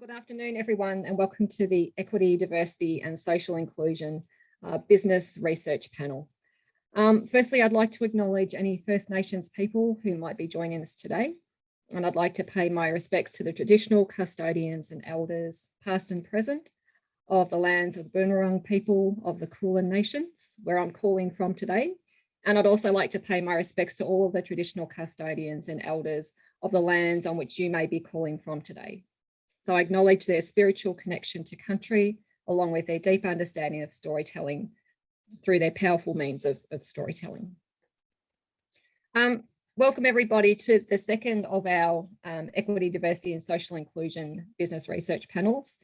Good afternoon, everyone, and welcome to the Equity, Diversity and Social Inclusion Business Research Panel. Firstly, I'd like to acknowledge any First Nations people who might be joining us today, and I'd like to pay my respects to the traditional custodians and elders, past and present, of the lands of the Boonwurrung people of the Kulin Nations, where I'm calling from today. And I'd also like to pay my respects to all of the traditional custodians and elders of the lands on which you may be calling from today. So I acknowledge their spiritual connection to country, along with their deep understanding of storytelling through their powerful means of storytelling. Welcome everybody to the second of our Equity, Diversity and Social Inclusion Business Research Panels.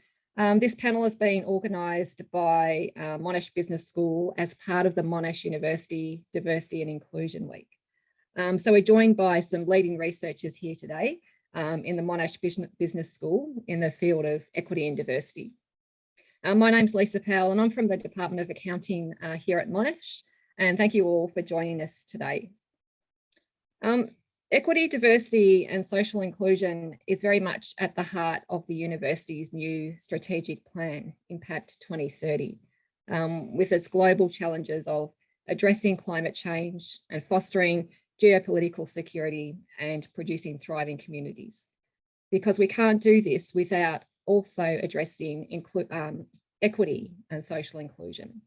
This panel has been organised by Monash Business School as part of the Monash University Diversity and Inclusion Week. So we're joined by some leading researchers here today in the Monash Business School in the field of equity and diversity. My name's Lisa Powell and I'm from the Department of Accounting here at Monash, and thank you all for joining us today. Equity, diversity and social inclusion is very much at the heart of the university's new strategic plan, Impact 2030, with its global challenges of addressing climate change and fostering geopolitical security and producing thriving communities. Because we can't do this without also addressing equity and social inclusion.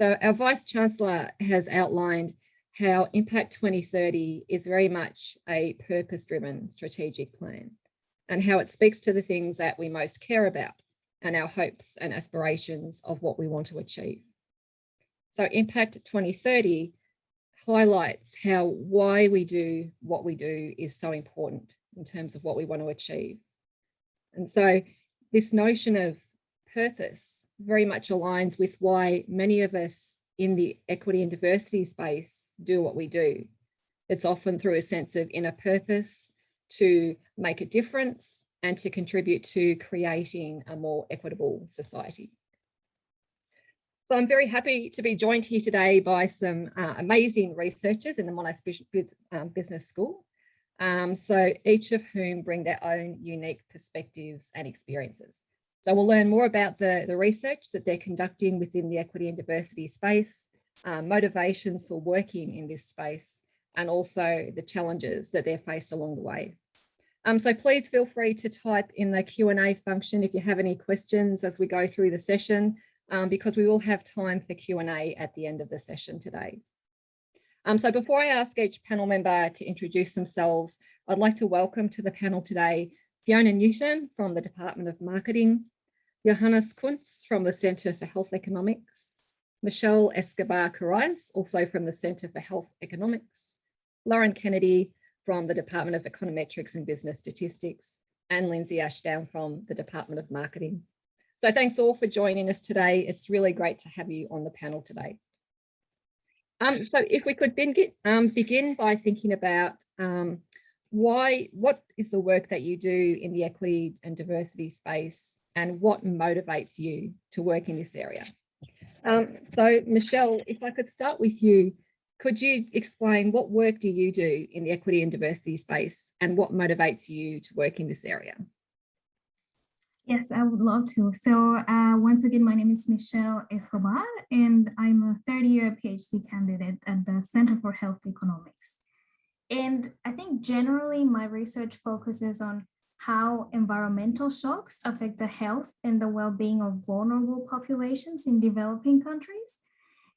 So our Vice Chancellor has outlined how Impact 2030 is very much a purpose-driven strategic plan and how it speaks to the things that we most care about and our hopes and aspirations of what we want to achieve. So Impact 2030 highlights how why we do what we do is so important in terms of what we want to achieve. And so this notion of purpose very much aligns with why many of us in the equity and diversity space do what we do. It's often through a sense of inner purpose to make a difference and to contribute to creating a more equitable society. So I'm very happy to be joined here today by some amazing researchers in the Monash Business School. So each of whom bring their own unique perspectives and experiences. So we'll learn more about the research that they're conducting within the equity and diversity space, motivations for working in this space, and also the challenges that they're faced along the way. So please feel free to type in the Q&A function if you have any questions as we go through the session, because we will have time for Q&A at the end of the session today. So before I ask each panel member to introduce themselves, I'd like to welcome to the panel today Fiona Newton from the Department of Marketing, Johannes Kuntz from the Centre for Health Economics, Michelle Escobar-Carrais, also from the Centre for Health Economics, Lauren Kennedy from the Department of Econometrics and Business Statistics, and Lindsay Ashdown from the Department of Marketing. So thanks all for joining us today. It's really great to have you on the panel today. So if we could begin by thinking about what is the work that you do in the equity and diversity space and what motivates you to work in this area? So Michelle, if I could start with you, could you explain what work do you do in the equity and diversity space and what motivates you to work in this area? Yes, I would love to. So once again, my name is Michelle Escobar, and I'm a third-year PhD candidate at the Center for Health Economics. And I think generally my research focuses on how environmental shocks affect the health and the well-being of vulnerable populations in developing countries.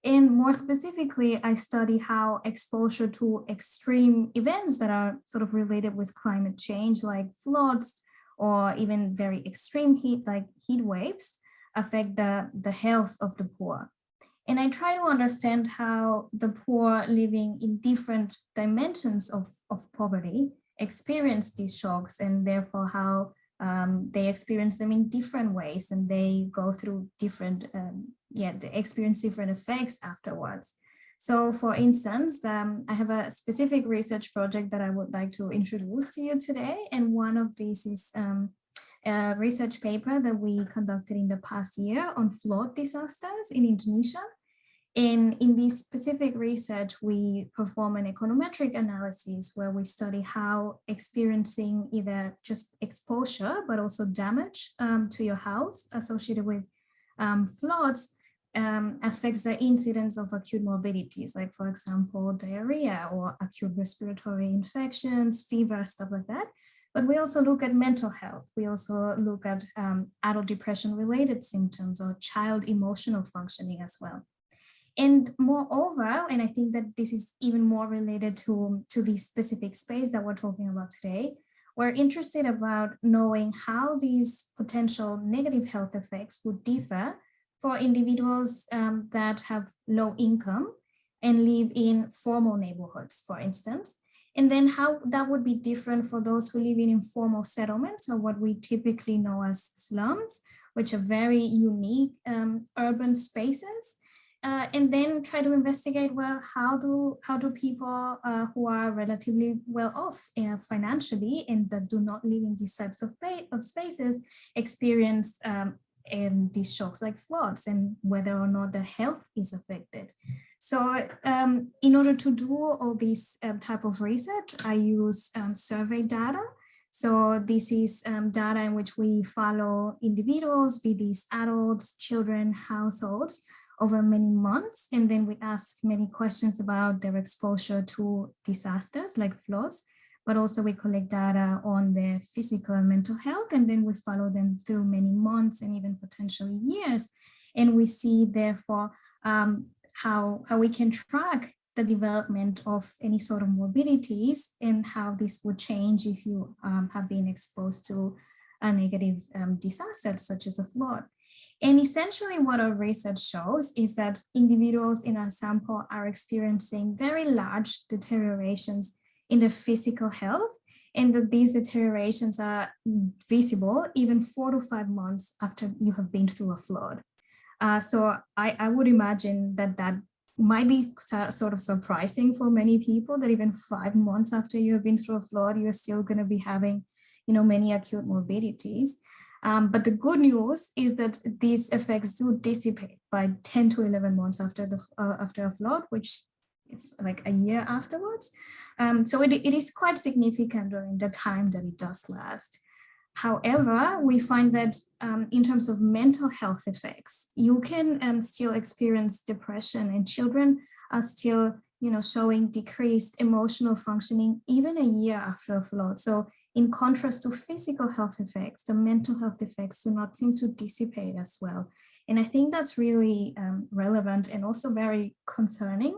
And more specifically, I study how exposure to extreme events that are sort of related with climate change, like floods, or even very extreme heat, like heat waves, affect the health of the poor. And I try to understand how the poor living in different dimensions of poverty experience these shocks, and therefore how they experience them in different ways, and they go through different, they experience different effects afterwards. So for instance, I have a specific research project that I would like to introduce to you today. And one of these is a research paper that we conducted in the past year on flood disasters in Indonesia. And in this specific research, we perform an econometric analysis where we study how experiencing either just exposure, but also damage to your house associated with floods affects the incidence of acute morbidities, like for example, diarrhea or acute respiratory infections, fever, stuff like that. But we also look at mental health. We also look at adult depression related symptoms or child emotional functioning as well. And moreover, and I think that this is even more related to the specific space that we're talking about today, we're interested about knowing how these potential negative health effects would differ for individuals that have low income and live in formal neighborhoods, for instance, and then how that would be different for those who live in informal settlements, or what we typically know as slums, which are very unique urban spaces. And then try to investigate, well, how do people who are relatively well off financially and that do not live in these types of spaces experience these shocks like floods, and whether or not their health is affected. So in order to do all this type of research, I use survey data. So this is data in which we follow individuals, be these adults, children, households, over many months, and then we ask many questions about their exposure to disasters like floods, but also we collect data on their physical and mental health, and then we follow them through many months and even potentially years. And we see therefore how we can track the development of any sort of morbidities and how this would change if you have been exposed to a negative disaster such as a flood. And essentially what our research shows is that individuals in our sample are experiencing very large deteriorations in their physical health, and that these deteriorations are visible even 4 to 5 months after you have been through a flood. So I would imagine that might be sort of surprising for many people, that even 5 months after you have been through a flood, you're still going to be having, many acute morbidities. But the good news is that these effects do dissipate by 10 to 11 months after a flood, which is like a year afterwards. So it is quite significant during the time that it does last. However, we find that in terms of mental health effects, you can still experience depression, and children are still, showing decreased emotional functioning even a year after a flood. So in contrast to physical health effects, the mental health effects do not seem to dissipate as well. And I think that's really relevant and also very concerning.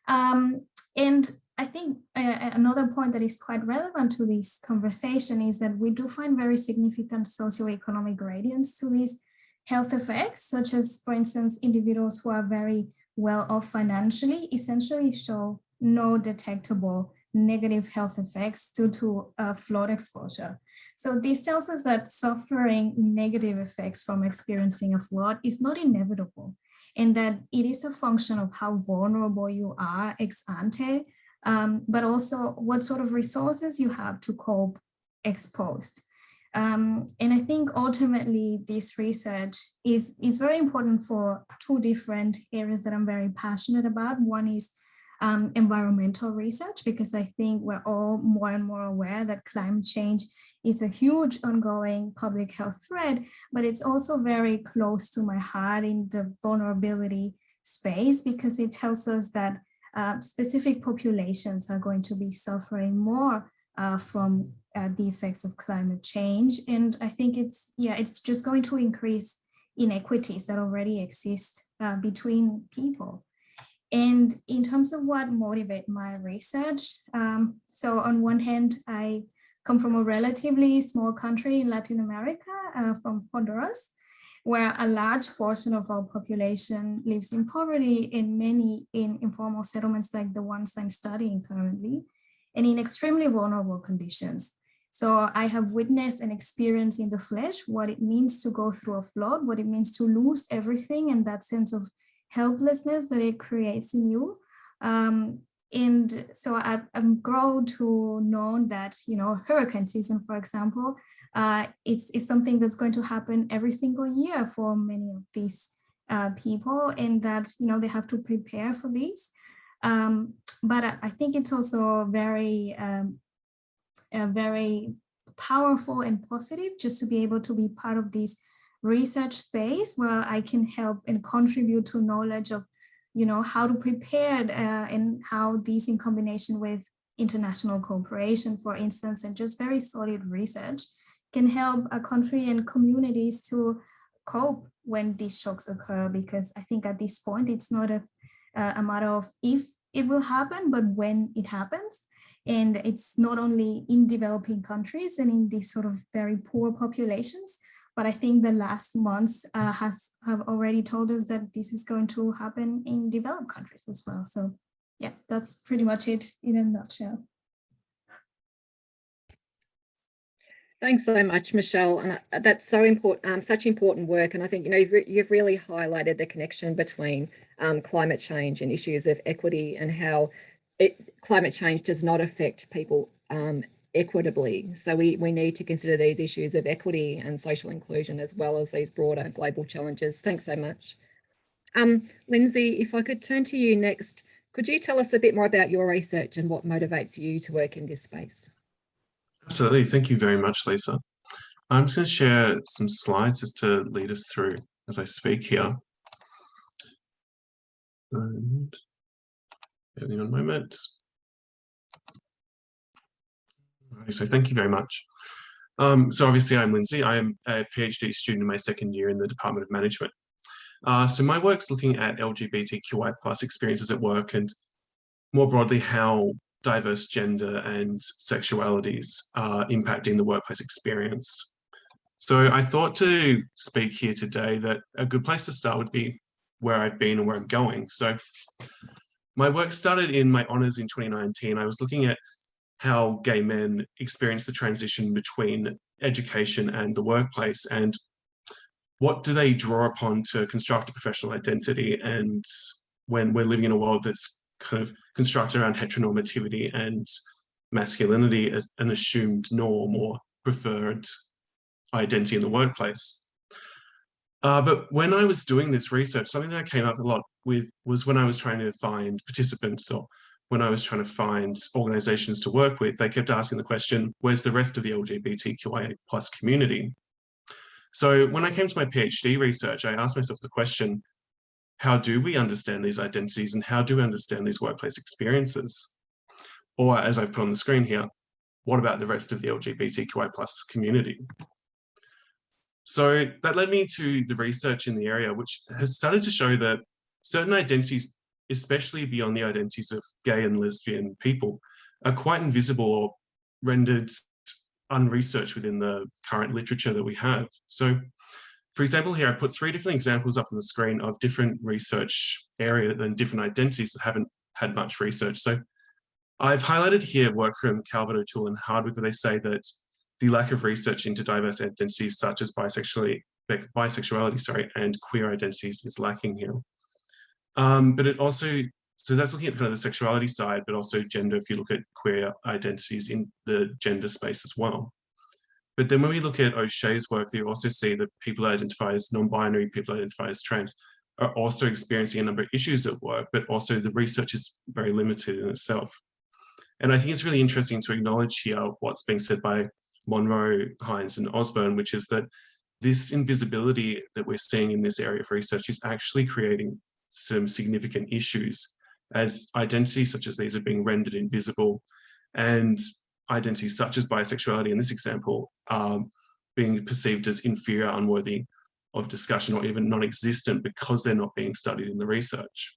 And I think another point that is quite relevant to this conversation is that we do find very significant socioeconomic gradients to these health effects, such as, for instance, individuals who are very well off financially essentially show no detectable negative health effects due to flood exposure. So this tells us that suffering negative effects from experiencing a flood is not inevitable, and that it is a function of how vulnerable you are ex ante, but also what sort of resources you have to cope exposed. And I think ultimately this research is very important for two different areas that I'm very passionate about. One is environmental research, because I think we're all more and more aware that climate change is a huge ongoing public health threat, but it's also very close to my heart in the vulnerability space, because it tells us that specific populations are going to be suffering more from the effects of climate change. And I think it's just going to increase inequities that already exist between people. And in terms of what motivates my research, so on one hand, I come from a relatively small country in Latin America, from Honduras, where a large portion of our population lives in poverty, and many in informal settlements like the ones I'm studying currently, and in extremely vulnerable conditions. So I have witnessed and experienced in the flesh what it means to go through a flood, what it means to lose everything, and that sense of helplessness that it creates in you. And so I've grown to know that, hurricane season, for example, it's something that's going to happen every single year for many of these people, and that, they have to prepare for these. But I think it's also very powerful and positive just to be able to be part of this research space where I can help and contribute to knowledge of, how to prepare and how these, in combination with international cooperation, for instance, and just very solid research, can help a country and communities to cope when these shocks occur. Because I think at this point, it's not a matter of if it will happen, but when it happens. And it's not only in developing countries and in these sort of very poor populations, but I think the last months have already told us that this is going to happen in developed countries as well. So yeah, that's pretty much it in a nutshell. Thanks so much, Michelle. And that's so important, such important work. And I think, you've really highlighted the connection between climate change and issues of equity, and how climate change does not affect people equitably. So we need to consider these issues of equity and social inclusion, as well as these broader global challenges. Thanks so much. Lindsay, if I could turn to you next, could you tell us a bit more about your research and what motivates you to work in this space? Absolutely. Thank you very much, Lisa. I'm just going to share some slides just to lead us through as I speak here. And give me one moment. Okay, so thank you very much. So obviously I'm Lindsay. I am a PhD student in my second year in the Department of Management. So my work's looking at LGBTQI+ experiences at work, and more broadly how diverse gender and sexualities are impacting the workplace experience. So I thought to speak here today that a good place to start would be where I've been and where I'm going. So my work started in my honours in 2019. I was looking at how gay men experience the transition between education and the workplace, and what do they draw upon to construct a professional identity, and when we're living in a world that's kind of constructed around heteronormativity and masculinity as an assumed norm or preferred identity in the workplace. But when I was doing this research, something that I came up a lot with was when I was trying to find participants, or when I was trying to find organizations to work with, they kept asking the question, where's the rest of the LGBTQIA+ community? So when I came to my PhD research, I asked myself the question, how do we understand these identities, and how do we understand these workplace experiences? Or as I've put on the screen here, what about the rest of the LGBTQI+ community? So that led me to the research in the area, which has started to show that certain identities, especially beyond the identities of gay and lesbian people, are quite invisible or rendered unresearched within the current literature that we have. So for example, here I put 3 different examples up on the screen of different research areas and different identities that haven't had much research. So I've highlighted here work from Calvert, O'Toole and Hardwick, where they say that the lack of research into diverse identities such as bisexuality, and queer identities is lacking here. But it also, so that's looking at kind of the sexuality side, but also gender, if you look at queer identities in the gender space as well. But then when we look at O'Shea's work, you also see that people that identify as non-binary, people that identify as trans, are also experiencing a number of issues at work, but also the research is very limited in itself. And I think it's really interesting to acknowledge here what's being said by Monroe, Hines, and Osborne, which is that this invisibility that we're seeing in this area of research is actually creating some significant issues, as identities such as these are being rendered invisible, and identities such as bisexuality in this example are being perceived as inferior, unworthy of discussion, or even non-existent because they're not being studied in the research.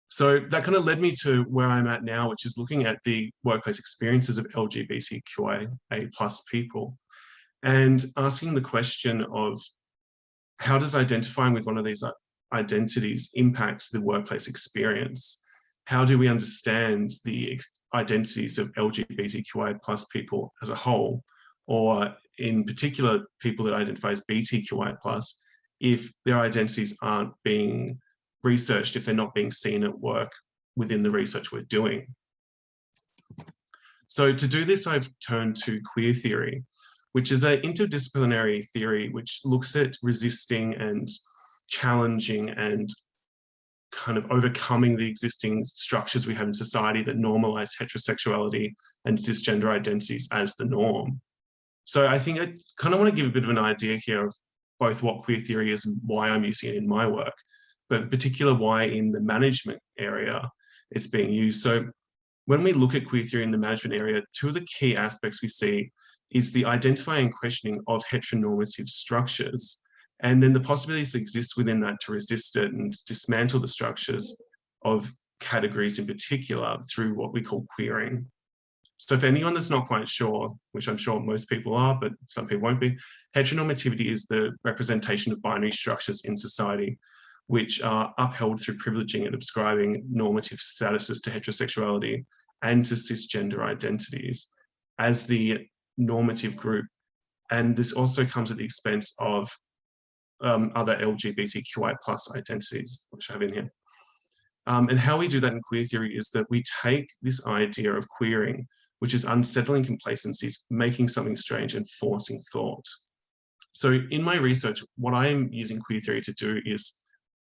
So that kind of led me to where I'm at now, which is looking at the workplace experiences of LGBTQIA+ people, and asking the question of how does identifying with one of these identities impact the workplace experience? How do we understand the identities of LGBTQIA+ people as a whole, or in particular people that identify as BTQI+, if their identities aren't being researched, if they're not being seen at work within the research we're doing? So to do this, I've turned to queer theory, which is an interdisciplinary theory which looks at resisting and challenging and kind of overcoming the existing structures we have in society that normalize heterosexuality and cisgender identities as the norm. So I think I kind of want to give a bit of an idea here of both what queer theory is and why I'm using it in my work, but in particular why in the management area it's being used. So when we look at queer theory in the management area, two of the key aspects we see is the identifying and questioning of heteronormative structures, and then the possibilities that exist within that to resist it and dismantle the structures of categories in particular through what we call queering. So for anyone that's not quite sure, which I'm sure most people are, but some people won't be, heteronormativity is the representation of binary structures in society, which are upheld through privileging and ascribing normative statuses to heterosexuality and to cisgender identities as the normative group. And this also comes at the expense of other LGBTQI+ identities, which I have in here. And how we do that in queer theory is that we take this idea of queering, which is unsettling complacencies, making something strange and forcing thought. So in my research, what I'm using queer theory to do is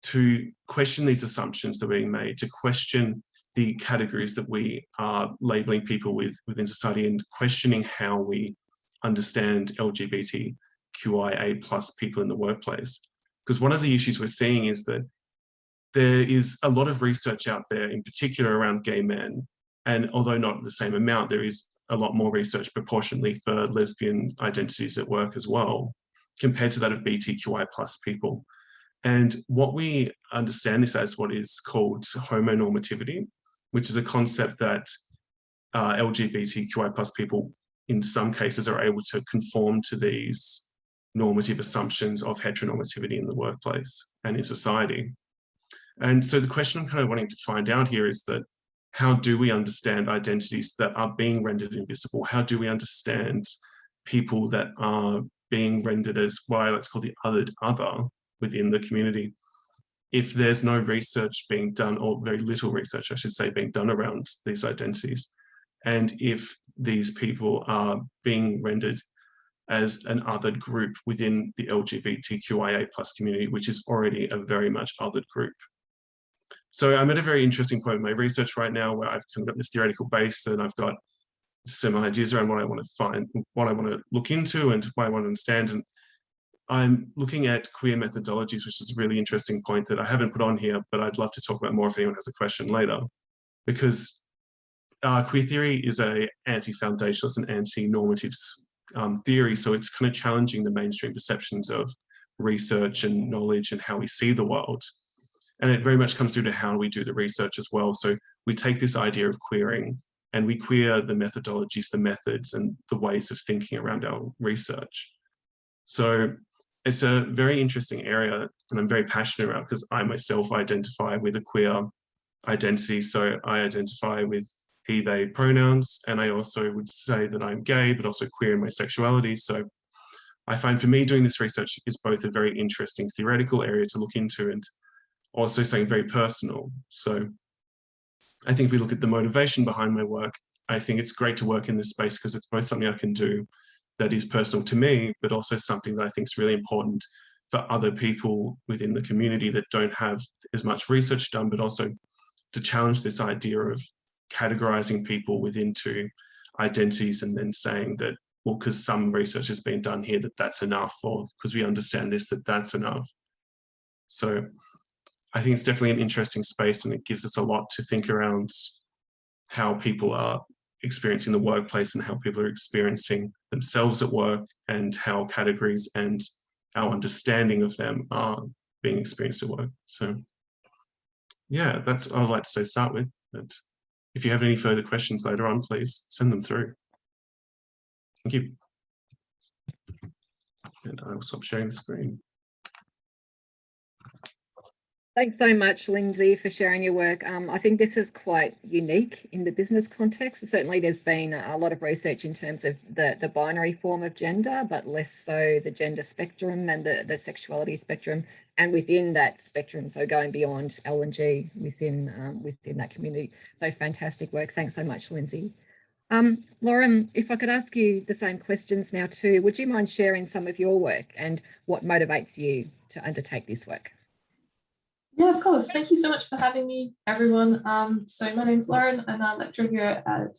to question these assumptions that are being made, to question the categories that we are labeling people with within society, and questioning how we understand LGBTQIA+ people in the workplace. Because one of the issues we're seeing is that there is a lot of research out there, in particular around gay men, and although not the same amount, there is a lot more research proportionately for lesbian identities at work as well, compared to that of BTQI+ people. And what we understand this as what is called homonormativity, which is a concept that LGBTQI+ people in some cases are able to conform to these normative assumptions of heteronormativity in the workplace and in society. And so the question I'm kind of wanting to find out here is that how do we understand identities that are being rendered invisible? How do we understand people that are being rendered as let's call the othered other within the community, if there's no research being done, or very little research, I should say, being done around these identities, and if these people are being rendered as an othered group within the LGBTQIA+ community, which is already a very much othered group. So I'm at a very interesting point in my research right now where I've kind of got this theoretical base, and I've got some ideas around what I want to find, what I want to look into and what I want to understand. And I'm looking at queer methodologies, which is a really interesting point that I haven't put on here, but I'd love to talk about more if anyone has a question later, because queer theory is a anti-foundationalist and anti-normative theory. So it's kind of challenging the mainstream perceptions of research and knowledge and how we see the world. And it very much comes through to how we do the research as well. So we take this idea of queering and we queer the methodologies, the methods, and the ways of thinking around our research. So it's a very interesting area, and I'm very passionate about, because I myself identify with a queer identity. So I identify with he, they pronouns, and I also would say that I'm gay, but also queer in my sexuality. So I find for me doing this research is both a very interesting theoretical area to look into and also something very personal. So I think if we look at the motivation behind my work, I think it's great to work in this space because it's both something I can do that is personal to me, but also something that I think is really important for other people within the community that don't have as much research done, but also to challenge this idea of categorizing people within two identities and then saying that, well, because some research has been done here, that that's enough, or because we understand this, that that's enough. So I think it's definitely an interesting space, and it gives us a lot to think around how people are experiencing the workplace and how people are experiencing themselves at work, and how categories and our understanding of them are being experienced at work. So yeah, that's what I'd like to say to start with. But if you have any further questions later on, please send them through. Thank you. And I will stop sharing the screen. Thanks so much, Lindsay, for sharing your work. I think this is quite unique in the business context. Certainly there's been a lot of research in terms of the binary form of gender, but less so the gender spectrum and the sexuality spectrum, and within that spectrum, so going beyond L and G within that community. So fantastic work. Thanks so much, Lindsay. Lauren, if I could ask you the same questions now too, would you mind sharing some of your work and what motivates you to undertake this work? Yeah, of course. Thank you so much for having me, everyone. So my name's Lauren. I'm a lecturer here at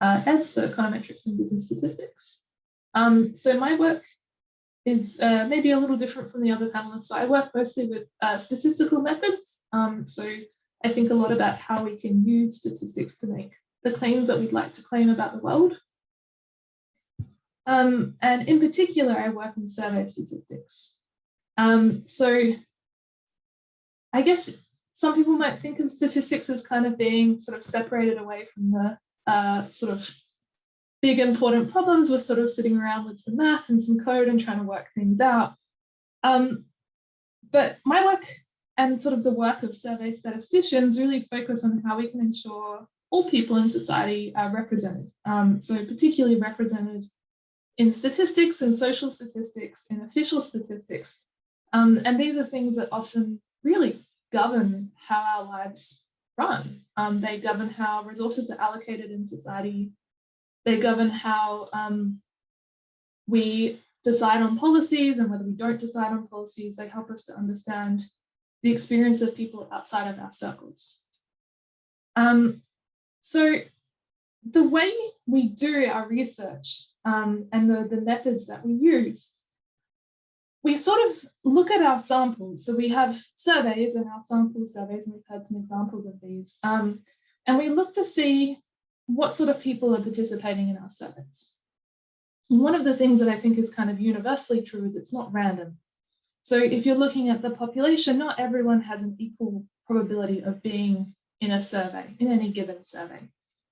EBS, so Econometrics and Business Statistics. So my work is maybe a little different from the other panelists. So I work mostly with statistical methods. So I think a lot about how we can use statistics to make the claims that we'd like to claim about the world. And in particular, I work in survey statistics. So I guess some people might think of statistics as kind of being sort of separated away from the sort of big important problems. We're sort of sitting around with some math and some code and trying to work things out. But my work and sort of the work of survey statisticians really focus on how we can ensure all people in society are represented. So particularly represented in statistics and social statistics, in official statistics. And these are things that often really govern how our lives run. They govern how resources are allocated in society. They govern how we decide on policies and whether we don't decide on policies. They help us to understand the experience of people outside of our circles. So the way we do our research and the methods that we use, we sort of look at our samples. So we have surveys and our sample surveys, and we've had some examples of these. And we look to see what sort of people are participating in our surveys. And one of the things that I think is kind of universally true is it's not random. So if you're looking at the population, not everyone has an equal probability of being in a survey, in any given survey.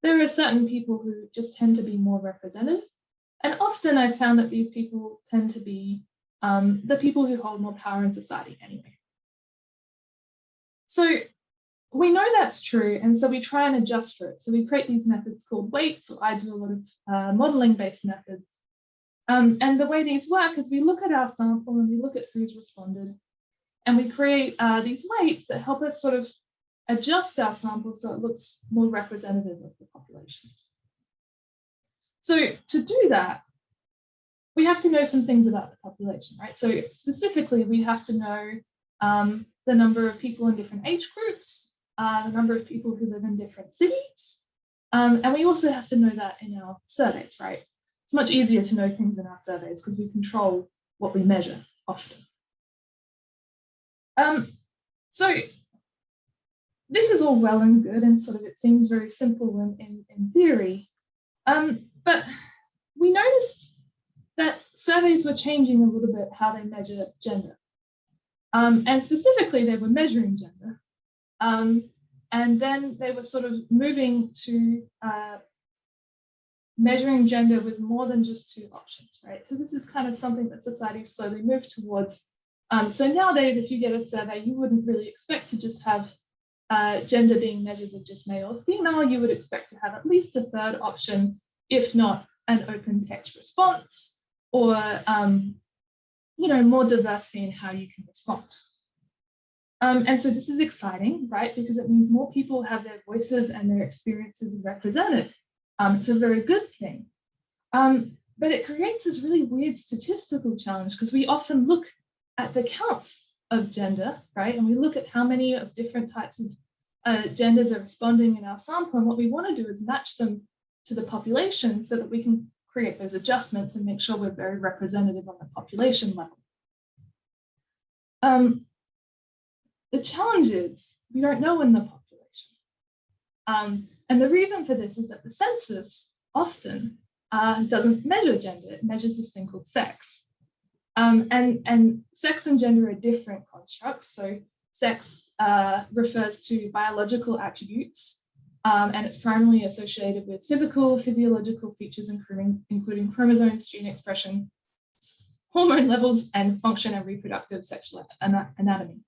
There are certain people who just tend to be more represented. And often I've found that these people tend to be the people who hold more power in society anyway. So we know that's true, and so we try and adjust for it. So we create these methods called weights, or I do a lot of modeling-based methods. And the way these work is we look at our sample and we look at who's responded, and we create these weights that help us sort of adjust our sample so it looks more representative of the population. So to do that, we have to know some things about the population, right? So specifically, we have to know the number of people in different age groups, the number of people who live in different cities. And we also have to know that in our surveys, right? It's much easier to know things in our surveys because we control what we measure often. So this is all well and good, and sort of it seems very simple in theory. But we noticed that surveys were changing a little bit how they measure gender. And specifically, they were measuring gender. And then they were sort of moving to measuring gender with more than just two options, right? So this is kind of something that society slowly moved towards. So nowadays, if you get a survey, you wouldn't really expect to just have gender being measured with just male or female. You would expect to have at least a third option, if not an open text response, or more diversity in how you can respond. And so this is exciting, right? Because it means more people have their voices and their experiences represented. It's a very good thing. But it creates this really weird statistical challenge because we often look at the counts of gender, right? And we look at how many of different types of genders are responding in our sample. And what we want to do is match them to the population so that we can create those adjustments and make sure we're very representative on the population level. The challenge is we don't know in the population. And the reason for this is that the census often doesn't measure gender, it measures this thing called sex. And sex and gender are different constructs. So sex refers to biological attributes, and it's primarily associated with physiological features, including chromosomes, gene expression, hormone levels, and function and reproductive sexual anatomy.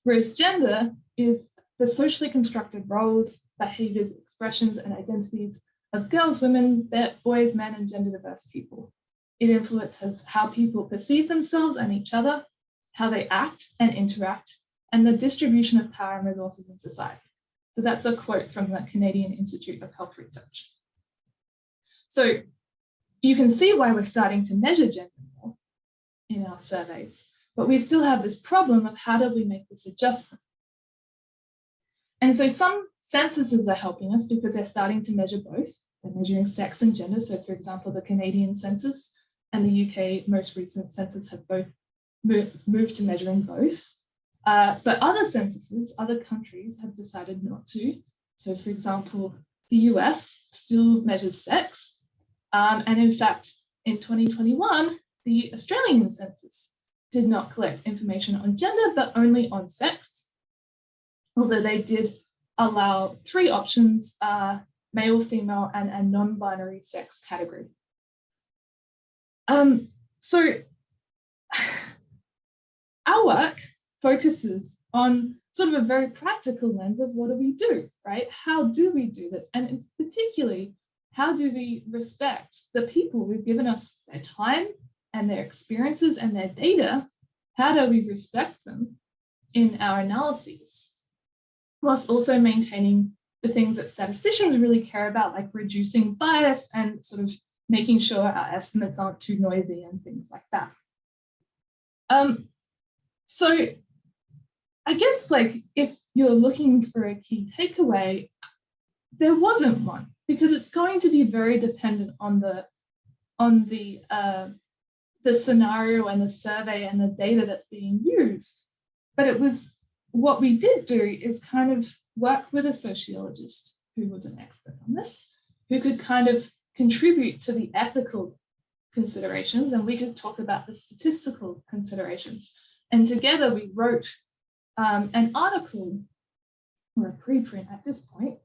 Whereas gender is the socially constructed roles, behaviors, expressions, and identities of girls, women, boys, men, and gender diverse people. It influences how people perceive themselves and each other, how they act and interact, and the distribution of power and resources in society. So that's a quote from the Canadian Institute of Health Research. So you can see why we're starting to measure gender more in our surveys, but we still have this problem of how do we make this adjustment? And so some censuses are helping us because they're starting to measure both. They're measuring sex and gender. So for example, the Canadian census and the UK most recent census have both moved to measuring both. But other censuses, other countries have decided not to. So for example, the US still measures sex. And in fact, in 2021, the Australian census did not collect information on gender, but only on sex. Although they did allow 3 options, male, female, and a non-binary sex category. So our work focuses on sort of a very practical lens of what do we do, right? How do we do this? And it's particularly, how do we respect the people who've given us their time and their experiences and their data? How do we respect them in our analyses, whilst also maintaining the things that statisticians really care about, like reducing bias and sort of making sure our estimates aren't too noisy and things like that. So I guess, like, if you're looking for a key takeaway, there wasn't one, because it's going to be very dependent on the scenario and the survey and the data that's being used. But it was, what we did do is kind of work with a sociologist who was an expert on this, who could kind of contribute to the ethical considerations, and we could talk about the statistical considerations. And together we wrote an article, or a preprint at this point,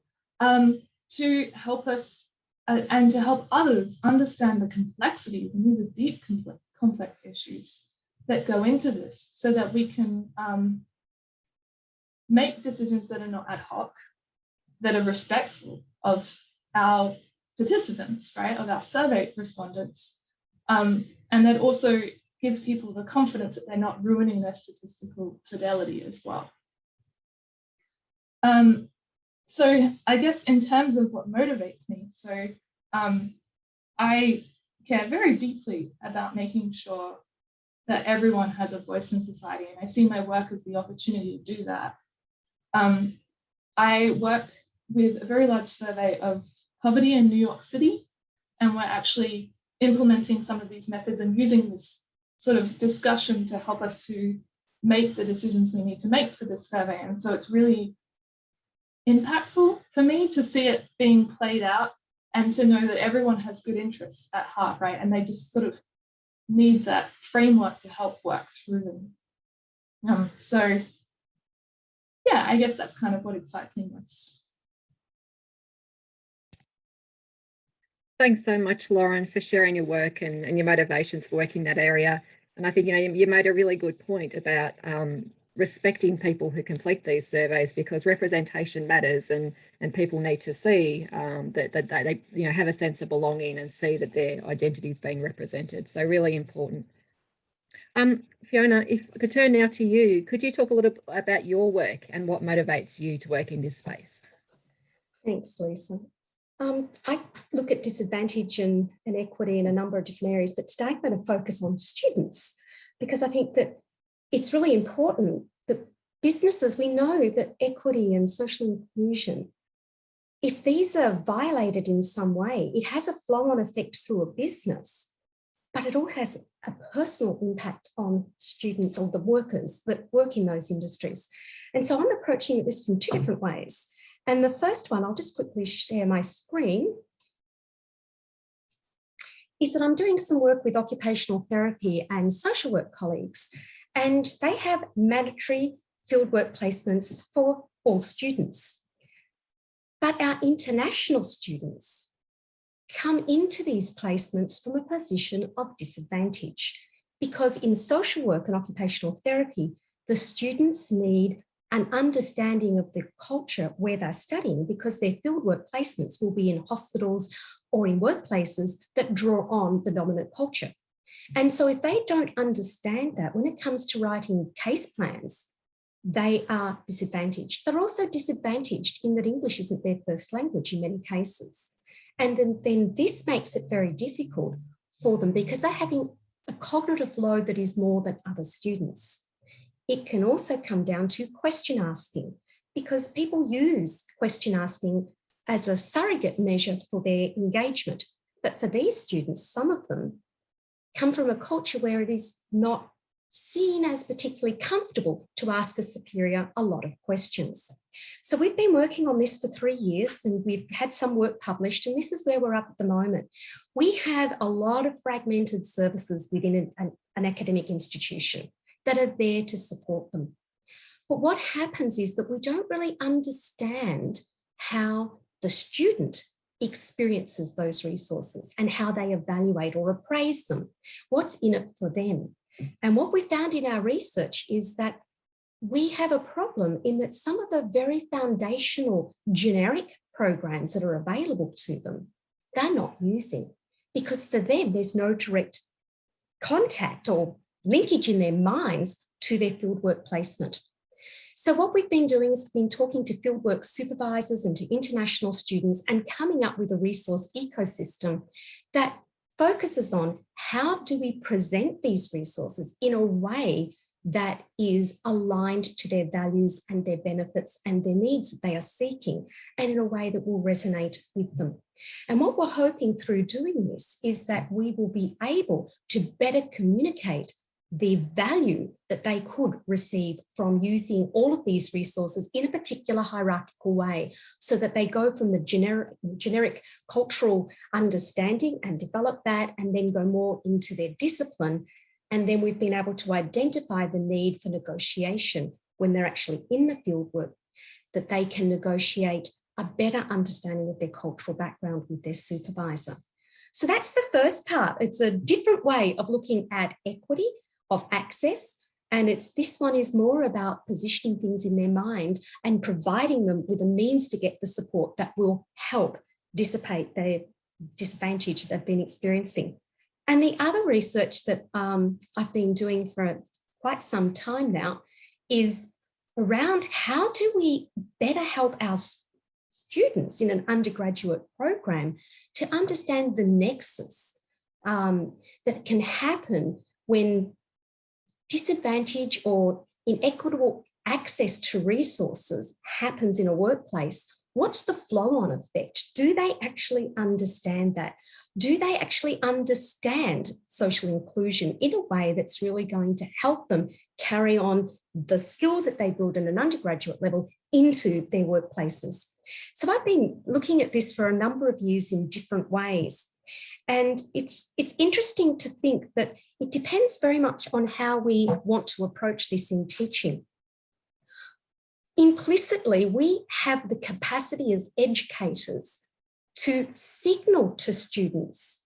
to help us and to help others understand the complexities, and these are deep complex issues that go into this, so that we can make decisions that are not ad hoc, that are respectful of our participants, right, of our survey respondents, and that also give people the confidence that they're not ruining their statistical fidelity as well. So I guess in terms of what motivates me, so I care very deeply about making sure that everyone has a voice in society, and I see my work as the opportunity to do that. I work with a very large survey of poverty in New York City, and we're actually implementing some of these methods and using this sort of discussion to help us to make the decisions we need to make for this survey. And so it's really impactful for me to see it being played out and to know that everyone has good interests at heart, right? And they just sort of need that framework to help work through them. So yeah, I guess that's kind of what excites me most. Thanks so much, Lauren, for sharing your work and your motivations for working in that area. And I think, you made a really good point about respecting people who complete these surveys, because representation matters, and people need to see that they have a sense of belonging and see that their identity is being represented. So really important. Fiona, if I could turn now to you, could you talk a little bit about your work and what motivates you to work in this space? Thanks, Lisa. I look at disadvantage and equity in a number of different areas, but today I'm going to focus on students, because I think that it's really important that businesses, we know that equity and social inclusion, if these are violated in some way, it has a flow-on effect through a business, but it all has a personal impact on students or the workers that work in those industries. And so I'm approaching this from 2 different ways. And the first one, I'll just quickly share my screen, is that I'm doing some work with occupational therapy and social work colleagues, and they have mandatory fieldwork placements for all students. But our international students come into these placements from a position of disadvantage, because in social work and occupational therapy, the students need an understanding of the culture where they're studying, because their fieldwork placements will be in hospitals or in workplaces that draw on the dominant culture. And so if they don't understand that, when it comes to writing case plans, they are disadvantaged. They're also disadvantaged in that English isn't their first language in many cases. And then this makes it very difficult for them because they're having a cognitive load that is more than other students. It can also come down to question asking, because people use question asking as a surrogate measure for their engagement. But for these students, some of them come from a culture where it is not seen as particularly comfortable to ask a superior a lot of questions. So we've been working on this for 3 years and we've had some work published, and this is where we're up at the moment. We have a lot of fragmented services within an academic institution that are there to support them. But what happens is that we don't really understand how the student experiences those resources and how they evaluate or appraise them, what's in it for them. And what we found in our research is that we have a problem in that some of the very foundational generic programs that are available to them, they're not using, because for them, there's no direct contact or linkage in their minds to their fieldwork placement. So what we've been doing is we've been talking to fieldwork supervisors and to international students and coming up with a resource ecosystem that focuses on how do we present these resources in a way that is aligned to their values and their benefits and their needs that they are seeking, and in a way that will resonate with them. And what we're hoping through doing this is that we will be able to better communicate the value that they could receive from using all of these resources in a particular hierarchical way, so that they go from the generic cultural understanding and develop that and then go more into their discipline. And then we've been able to identify the need for negotiation when they're actually in the fieldwork, that they can negotiate a better understanding of their cultural background with their supervisor. So that's the first part. It's a different way of looking at equity of access. And this one is more about positioning things in their mind and providing them with a means to get the support that will help dissipate their disadvantage they've been experiencing. And the other research that I've been doing for quite some time now is around how do we better help our students in an undergraduate program to understand the nexus that can happen when disadvantage or inequitable access to resources happens in a workplace. What's the flow-on effect? Do they actually understand that? Do they actually understand social inclusion in a way that's really going to help them carry on the skills that they build at an undergraduate level into their workplaces? So I've been looking at this for a number of years in different ways. And it's interesting to think that it depends very much on how we want to approach this in teaching. Implicitly, we have the capacity as educators to signal to students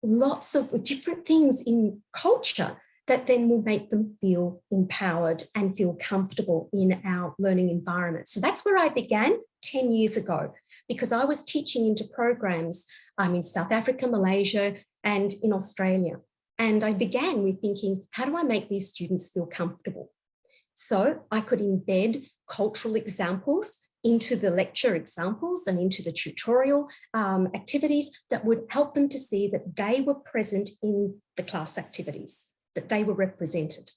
lots of different things in culture that then will make them feel empowered and feel comfortable in our learning environment. So that's where I began 10 years ago, because I was teaching into programs in South Africa, Malaysia, and in Australia. And I began with thinking, how do I make these students feel comfortable? So I could embed cultural examples into the lecture examples and into the tutorial activities that would help them to see that they were present in the class activities, that they were represented.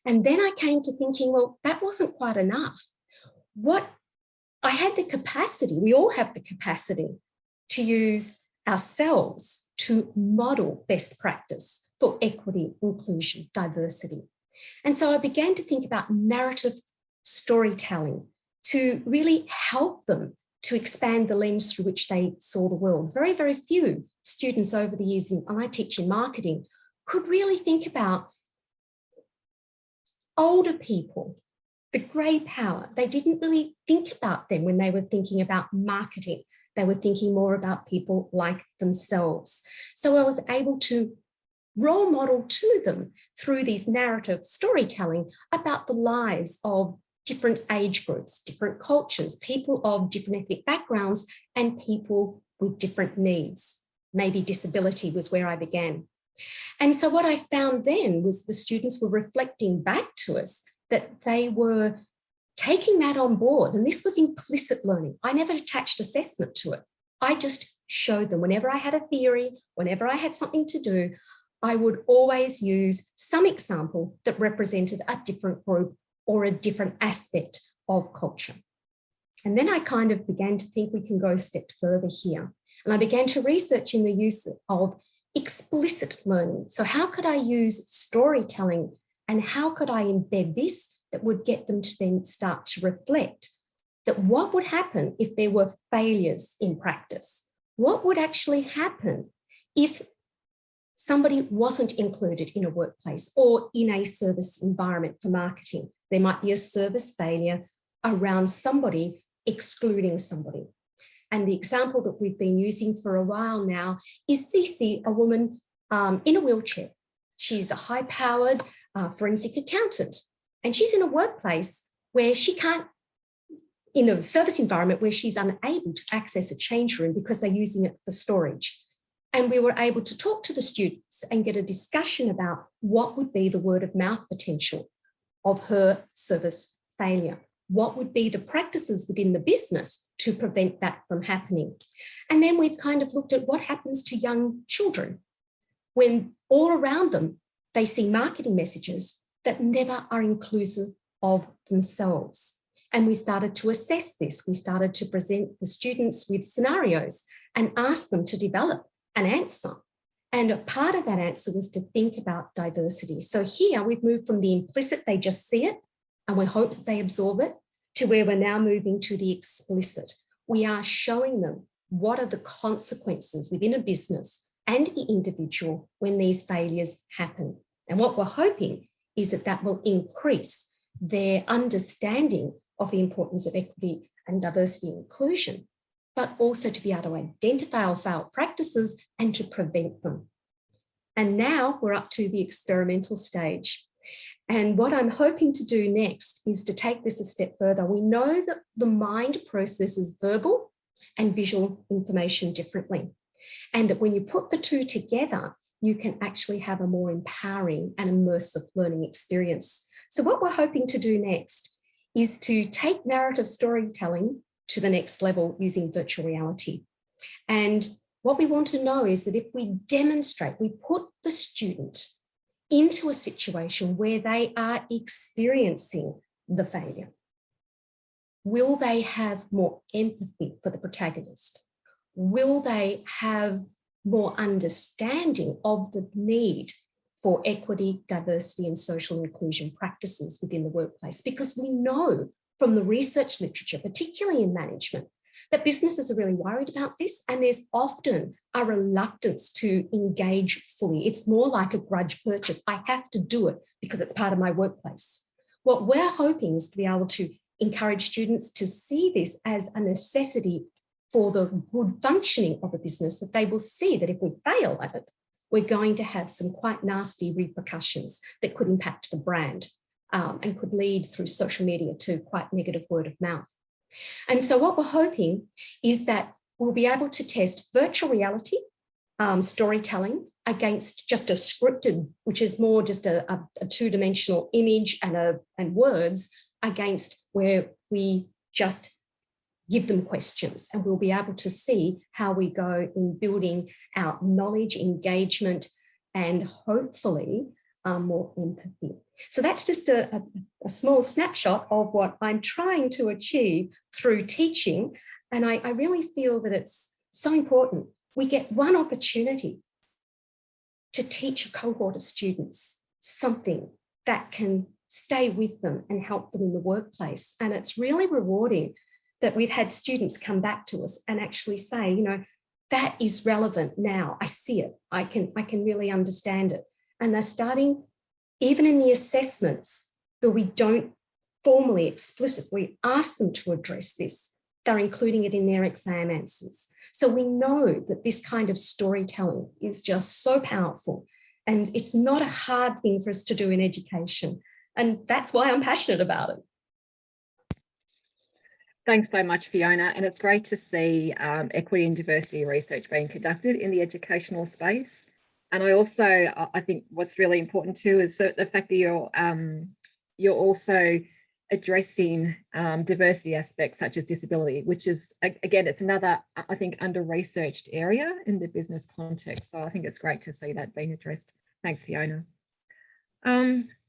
And then I came to thinking, well, that wasn't quite enough. What I had the capacity, we all have the capacity to use ourselves to model best practice for equity, inclusion, diversity. And so I began to think about narrative storytelling to really help them to expand the lens through which they saw the world. Very, very few students over the years, and I teach in marketing, could really think about older people, the grey power. They didn't really think about them when they were thinking about marketing. They were thinking more about people like themselves. So I was able to role model to them through these narrative storytelling about the lives of different age groups, different cultures, people of different ethnic backgrounds, and people with different needs. Maybe disability was where I began. And so what I found then was the students were reflecting back to us that they were taking that on board. And this was implicit learning. I never attached assessment to it. I just showed them. Whenever I had a theory, whenever I had something to do, I would always use some example that represented a different group or a different aspect of culture. And then I kind of began to think we can go a step further here. And I began to research in the use of explicit learning. So how could I use storytelling and how could I embed this that would get them to then start to reflect that what would happen if there were failures in practice? What would actually happen if somebody wasn't included in a workplace or in a service environment for marketing? There might be a service failure around somebody excluding somebody. And the example that we've been using for a while now is Cece, a woman in a wheelchair. She's a high-powered forensic accountant, and she's in a workplace where she can't, in a service environment where she's unable to access a change room because they're using it for storage. And we were able to talk to the students and get a discussion about what would be the word of mouth potential of her service failure. What would be the practices within the business to prevent that from happening? And then we've kind of looked at what happens to young children when all around them, they see marketing messages that never are inclusive of themselves. And we started to assess this. We started to present the students with scenarios and ask them to develop an answer. And a part of that answer was to think about diversity. So here we've moved from the implicit, they just see it, and we hope that they absorb it, to where we're now moving to the explicit. We are showing them what are the consequences within a business and the individual when these failures happen. And what we're hoping is that that will increase their understanding of the importance of equity and diversity and inclusion, but also to be able to identify our failed practices and to prevent them. And now we're up to the experimental stage. And what I'm hoping to do next is to take this a step further. We know that the mind processes verbal and visual information differently, and that when you put the two together, you can actually have a more empowering and immersive learning experience. So what we're hoping to do next is to take narrative storytelling to the next level using virtual reality. And what we want to know is that if we demonstrate, we put the student into a situation where they are experiencing the failure, will they have more empathy for the protagonist? Will they have more understanding of the need for equity, diversity, and social inclusion practices within the workplace? Because we know from the research literature, particularly in management, that businesses are really worried about this, and there's often a reluctance to engage fully. It's more like a grudge purchase. I have to do it because it's part of my workplace. What we're hoping is to be able to encourage students to see this as a necessity for the good functioning of a business, that they will see that if we fail at it, we're going to have some quite nasty repercussions that could impact the brand and could lead through social media to quite negative word of mouth. And so what we're hoping is that we'll be able to test virtual reality storytelling against just a scripted, which is more just a two-dimensional image and words, against where we just give them questions, and we'll be able to see how we go in building our knowledge, engagement, and hopefully more empathy. So that's just a small snapshot of what I'm trying to achieve through teaching. And I really feel that it's so important. We get one opportunity to teach a cohort of students something that can stay with them and help them in the workplace. And it's really rewarding that we've had students come back to us and actually say, you know, that is relevant now. I see it. I can really understand it. And they're starting, even in the assessments, though we don't formally, explicitly ask them to address this, they're including it in their exam answers. So we know that this kind of storytelling is just so powerful, and it's not a hard thing for us to do in education. And that's why I'm passionate about it. Thanks so much, Fiona. And it's great to see equity and diversity research being conducted in the educational space. And I think what's really important too is the fact that you're also addressing diversity aspects such as disability, which is, again, it's another, I think, under-researched area in the business context. So I think it's great to see that being addressed. Thanks, Fiona.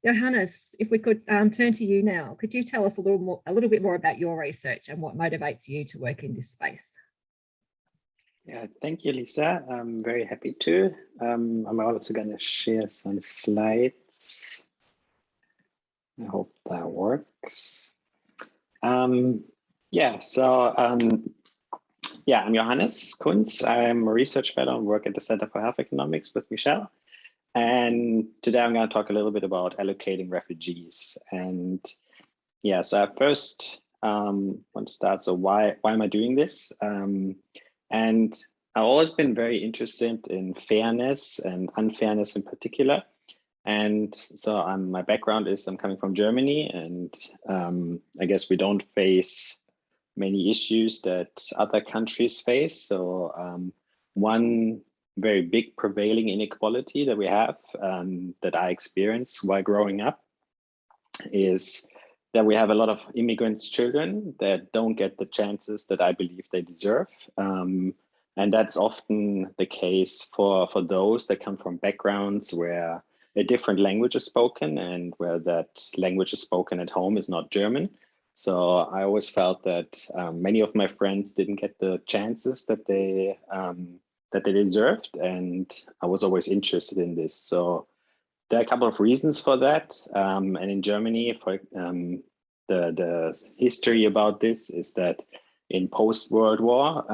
Johannes, if we could turn to you now, could you tell us a little bit more about your research and what motivates you to work in this space? Yeah, thank you, Lisa. I'm very happy to. I'm also going to share some slides. I hope that works. Yeah, I'm Johannes Kunz. I'm a research fellow and work at the Center for Health Economics with Michelle. And today I'm going to talk a little bit about allocating refugees. And yeah, so I first want to start. So why am I doing this? And I've always been very interested in fairness and unfairness in particular. And so my background is I'm coming from Germany, and I guess we don't face many issues that other countries face. So one very big prevailing inequality that we have, that I experienced while growing up, is that we have a lot of immigrants' children that don't get the chances that I believe they deserve. And that's often the case for those that come from backgrounds where a different language is spoken and where that language is spoken at home is not German. So I always felt that many of my friends didn't get the chances that they deserved, and I was always interested in this. So there are a couple of reasons for that. And in Germany, the history about this is that in post-World War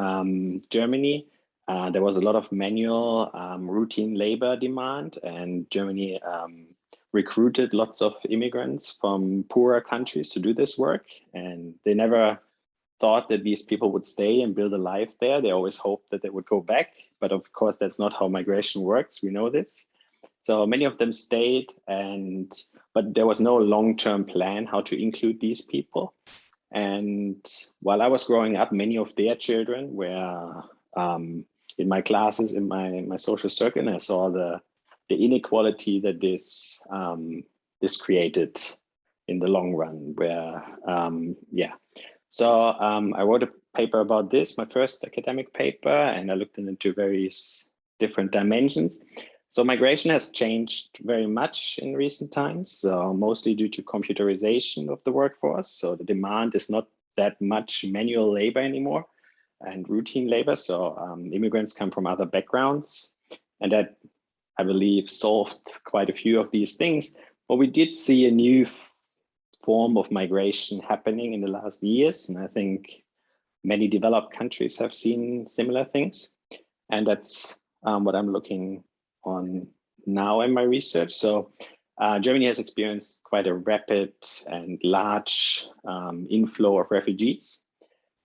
Germany, there was a lot of manual routine labor demand, and Germany recruited lots of immigrants from poorer countries to do this work. And they never thought that these people would stay and build a life there. They always hoped that they would go back. But of course, that's not how migration works. We know this. So many of them stayed, but there was no long-term plan how to include these people. And while I was growing up, many of their children were in my classes, in my social circle, and I saw the inequality that this created in the long run. So I wrote a paper about this, my first academic paper, and I looked into various different dimensions. So migration has changed very much in recent times, mostly due to computerization of the workforce. So the demand is not that much manual labor anymore and routine labor. So immigrants come from other backgrounds, and that, I believe, solved quite a few of these things. But we did see a new form of migration happening in the last years, and I think many developed countries have seen similar things. And that's what I'm looking on now in my research. So Germany has experienced quite a rapid and large inflow of refugees.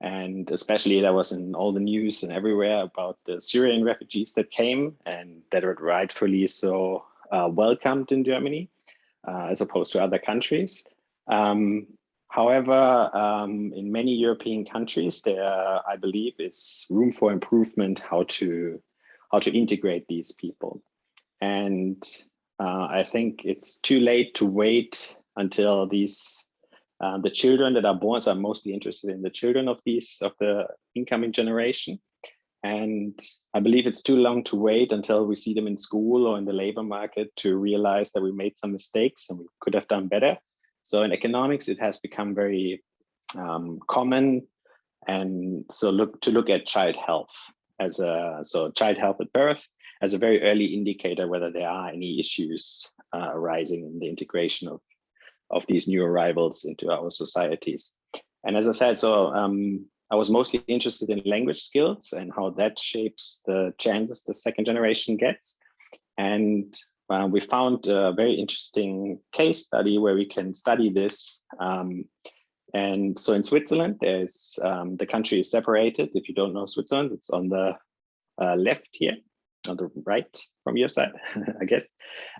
And especially that was in all the news and everywhere about the Syrian refugees that came and that were rightfully so welcomed in Germany as opposed to other countries. However, in many European countries, there, I believe, is room for improvement how to integrate these people. And I think it's too late to wait until the children that are born. So I'm mostly interested in the children of the incoming generation. And I believe it's too long to wait until we see them in school or in the labor market to realize that we made some mistakes and we could have done better. So in economics, it has become very common, and so look at child health child health at birth as a very early indicator whether there are any issues arising in the integration of these new arrivals into our societies. And as I said, I was mostly interested in language skills and how that shapes the chances the second generation gets. And we found a very interesting case study where we can study this. And so in Switzerland, there's the country is separated. If you don't know Switzerland, it's on the left here, on the right from your side, I guess.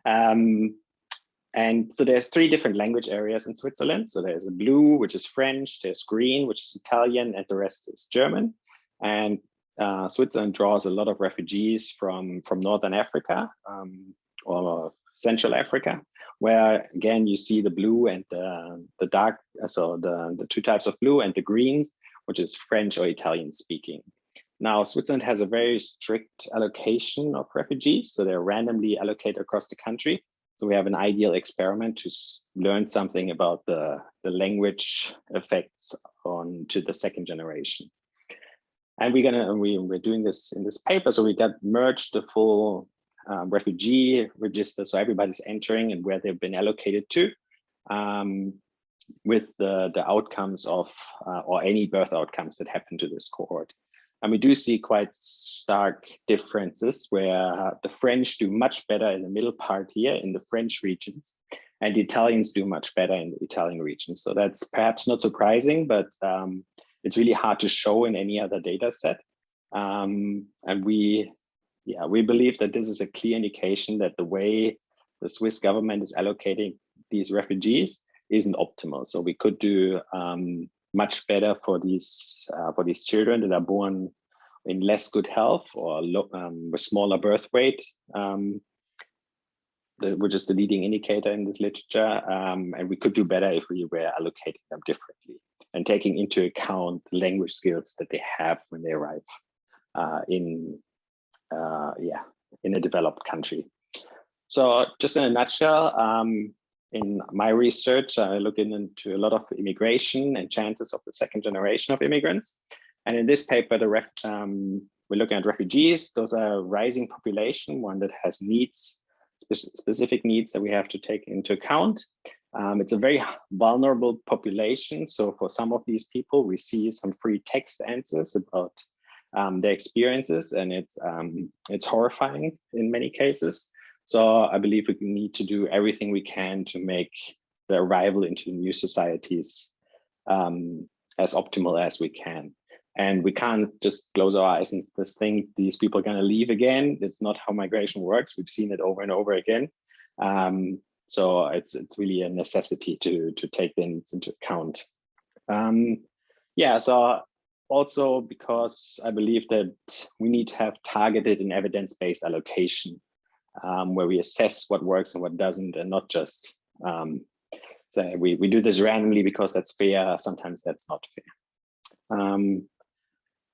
And so there's 3 different language areas in Switzerland. So there's a blue, which is French, there's green, which is Italian, and the rest is German. And Switzerland draws a lot of refugees from Northern Africa or Central Africa, where again, you see the blue and the dark, so the two types of blue, and the greens, which is French or Italian speaking. Now, Switzerland has a very strict allocation of refugees, so they're randomly allocated across the country. So we have an ideal experiment to learn something about the language effects on to the second generation. And we're doing this in this paper. So we got merged the full refugee register. So everybody's entering and where they've been allocated to, with the outcomes of, or any birth outcomes that happen to this cohort. And we do see quite stark differences where the French do much better in the middle part here in the French regions, and the Italians do much better in the Italian region. So that's perhaps not surprising, but it's really hard to show in any other data set. And we believe that this is a clear indication that the way the Swiss government is allocating these refugees isn't optimal. So we could do much better for these children that are born in less good health or with smaller birth weight, which is the leading indicator in this literature. And we could do better if we were allocating them differently and taking into account the language skills that they have when they arrive in a developed country. So just in a nutshell, in my research, I look into a lot of immigration and chances of the second generation of immigrants. And in this paper, we're looking at refugees. Those are a rising population, one that has needs, specific needs that we have to take into account. It's a very vulnerable population. So for some of these people, we see some free text answers about their experiences, and it's horrifying in many cases. So I believe we need to do everything we can to make the arrival into new societies as optimal as we can. And we can't just close our eyes and just think these people are going to leave again. It's not how migration works. We've seen it over and over again. So it's really a necessity to take things into account. So also because I believe that we need to have targeted and evidence-based allocation, where we assess what works and what doesn't, and not just say we do this randomly because that's fair. Sometimes that's not fair.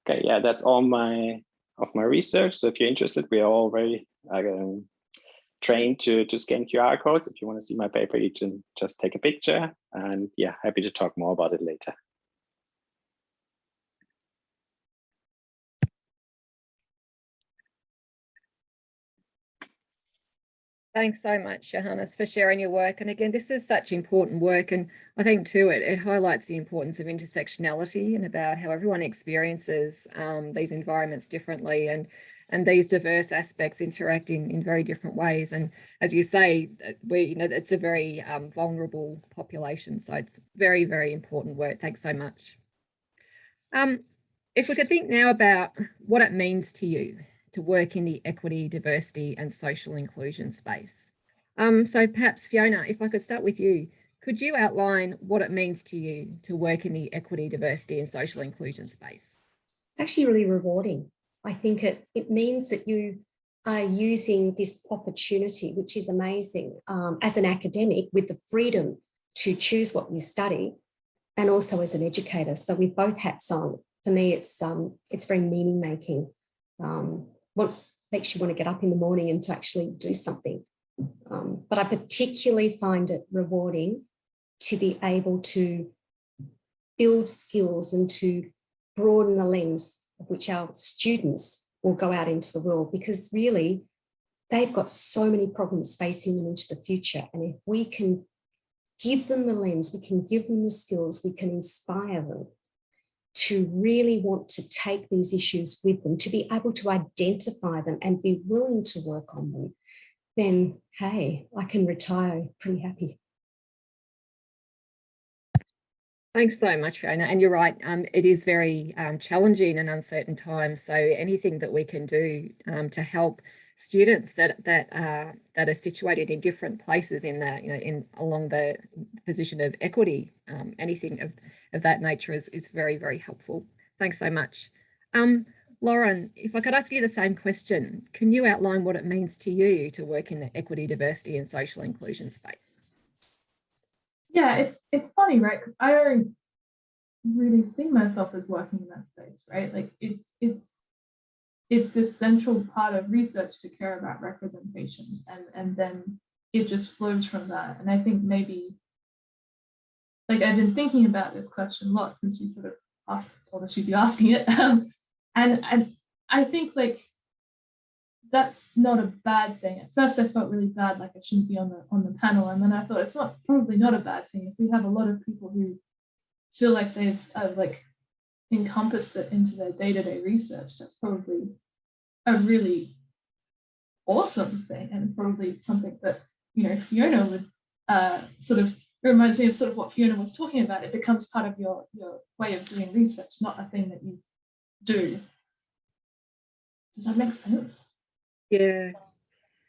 Okay, yeah, that's all of my research. So if you're interested, we are all very trained to scan QR codes. If you want to see my paper, you can just take a picture, and yeah, happy to talk more about it later. Thanks so much, Johannes, for sharing your work. And again, this is such important work. And I think too, it highlights the importance of intersectionality and about how everyone experiences these environments differently, and these diverse aspects interact in very different ways. And as you say, it's a very vulnerable population. So it's very, very important work. Thanks so much. If we could think now about what it means to you to work in the equity, diversity and social inclusion space. So perhaps Fiona, if I could start with you, could you outline what it means to you to work in the equity, diversity and social inclusion space? It's actually really rewarding. I think it means that you are using this opportunity, which is amazing, as an academic with the freedom to choose what you study, and also as an educator. So with both hats on, for me, it's very meaning making. Makes you want to get up in the morning and to actually do something. But I particularly find it rewarding to be able to build skills and to broaden the lens of which our students will go out into the world, because really they've got so many problems facing them into the future. And if we can give them the lens, we can give them the skills, we can inspire them to really want to take these issues with them, to be able to identify them and be willing to work on them, then, hey, I can retire pretty happy. Thanks so much, Fiona. And you're right, it is very challenging and uncertain times. So anything that we can do to help students that are situated in different places along the position of equity, anything of that nature is very, very helpful. Thanks so much. Lauren, if I could ask you the same question, can you outline what it means to you to work in the equity, diversity and social inclusion space? Yeah, it's funny, right? Because I don't really see myself as working in that space, right? Like it's this central part of research to care about representation, and then it just flows from that. And I think maybe, like, I've been thinking about this question a lot since you sort of told us you'd be asking it, and I think like that's not a bad thing. At first, I felt really bad, like I shouldn't be on the panel, and then I thought it's probably not a bad thing if we have a lot of people who feel like they've like encompassed it into their day-to-day research. That's probably a really awesome thing, and probably something that, you know, Fiona would sort of, it reminds me of sort of what Fiona was talking about. It becomes part of your way of doing research, not a thing that you do. Does that make sense? Yeah,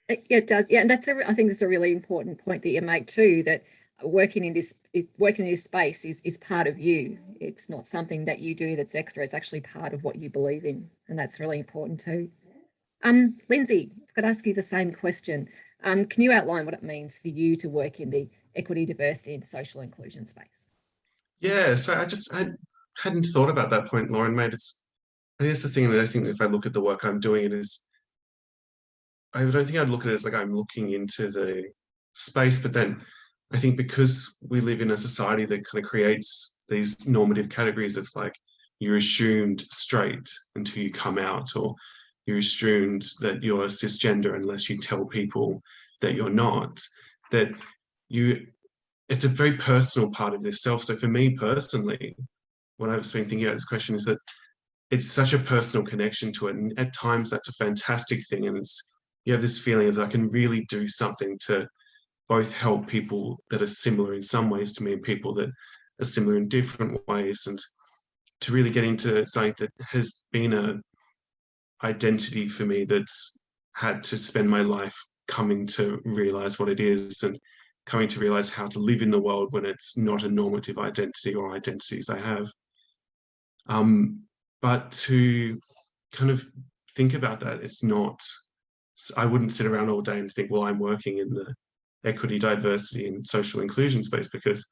it does. Yeah, and I think that's a really important point that you make too, that working in this space is part of you. It's not something that you do that's extra. It's actually part of what you believe in, and that's really important too. Lindsay, if I could ask you the same question. Can you outline what it means for you to work in the equity, diversity, and social inclusion space? Yeah, so I hadn't thought about that point Lauren made. I think it's the thing that I think if I look at the work I'm doing, I don't think I'd look at it as like I'm looking into the space, but then I think because we live in a society that kind of creates these normative categories of like, you're assumed straight until you come out, or you're assumed that you're cisgender unless you tell people that you're not, that it's a very personal part of this self. So for me personally, what I've been thinking about this question is that it's such a personal connection to it. And at times that's a fantastic thing. And you have this feeling of I can really do something to both help people that are similar in some ways to me and people that are similar in different ways, and to really get into something that has been an identity for me that's had to spend my life coming to realize what it is, and coming to realize how to live in the world when it's not a normative identity or identities I have. But to kind of think about that, I wouldn't sit around all day and think, well, I'm working in the equity, diversity, and social inclusion space, because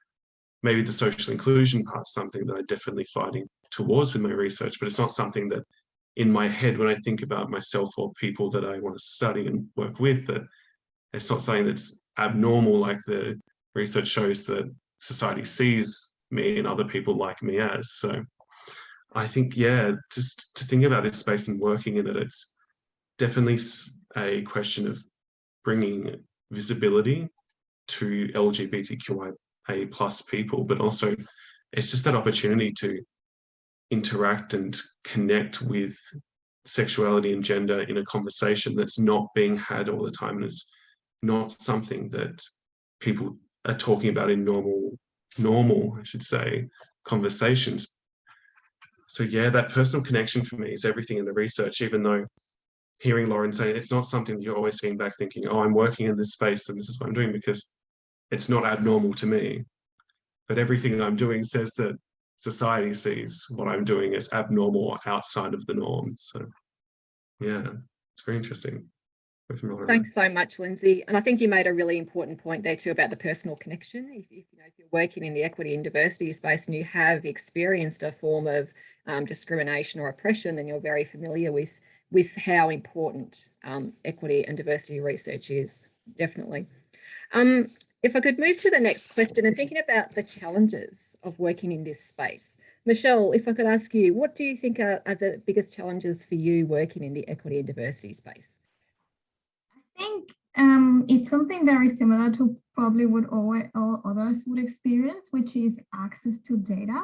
maybe the social inclusion part's something that I'm definitely fighting towards with my research, but it's not something that in my head, when I think about myself or people that I want to study and work with, that it's not something that's abnormal like the research shows that society sees me and other people like me as. So I think, yeah, just to think about this space and working in it, it's definitely a question of bringing visibility to LGBTQIA plus people, but also it's just that opportunity to interact and connect with sexuality and gender in a conversation that's not being had all the time, and it's not something that people are talking about in normal, I should say, conversations. So yeah, that personal connection for me is everything in the research, even though hearing Lauren say it's not something that you're always sitting back thinking, oh, I'm working in this space and this is what I'm doing, because it's not abnormal to me. But everything I'm doing says that society sees what I'm doing as abnormal or outside of the norm. So yeah, it's very interesting. Thanks so much, Lindsay. And I think you made a really important point there too about the personal connection. If you're working in the equity and diversity space and you have experienced a form of discrimination or oppression, then you're very familiar with how important equity and diversity research is, definitely. If I could move to the next question, and thinking about the challenges of working in this space. Michelle, if I could ask you, what do you think are the biggest challenges for you working in the equity and diversity space? I think it's something very similar to probably what all others would experience, which is access to data.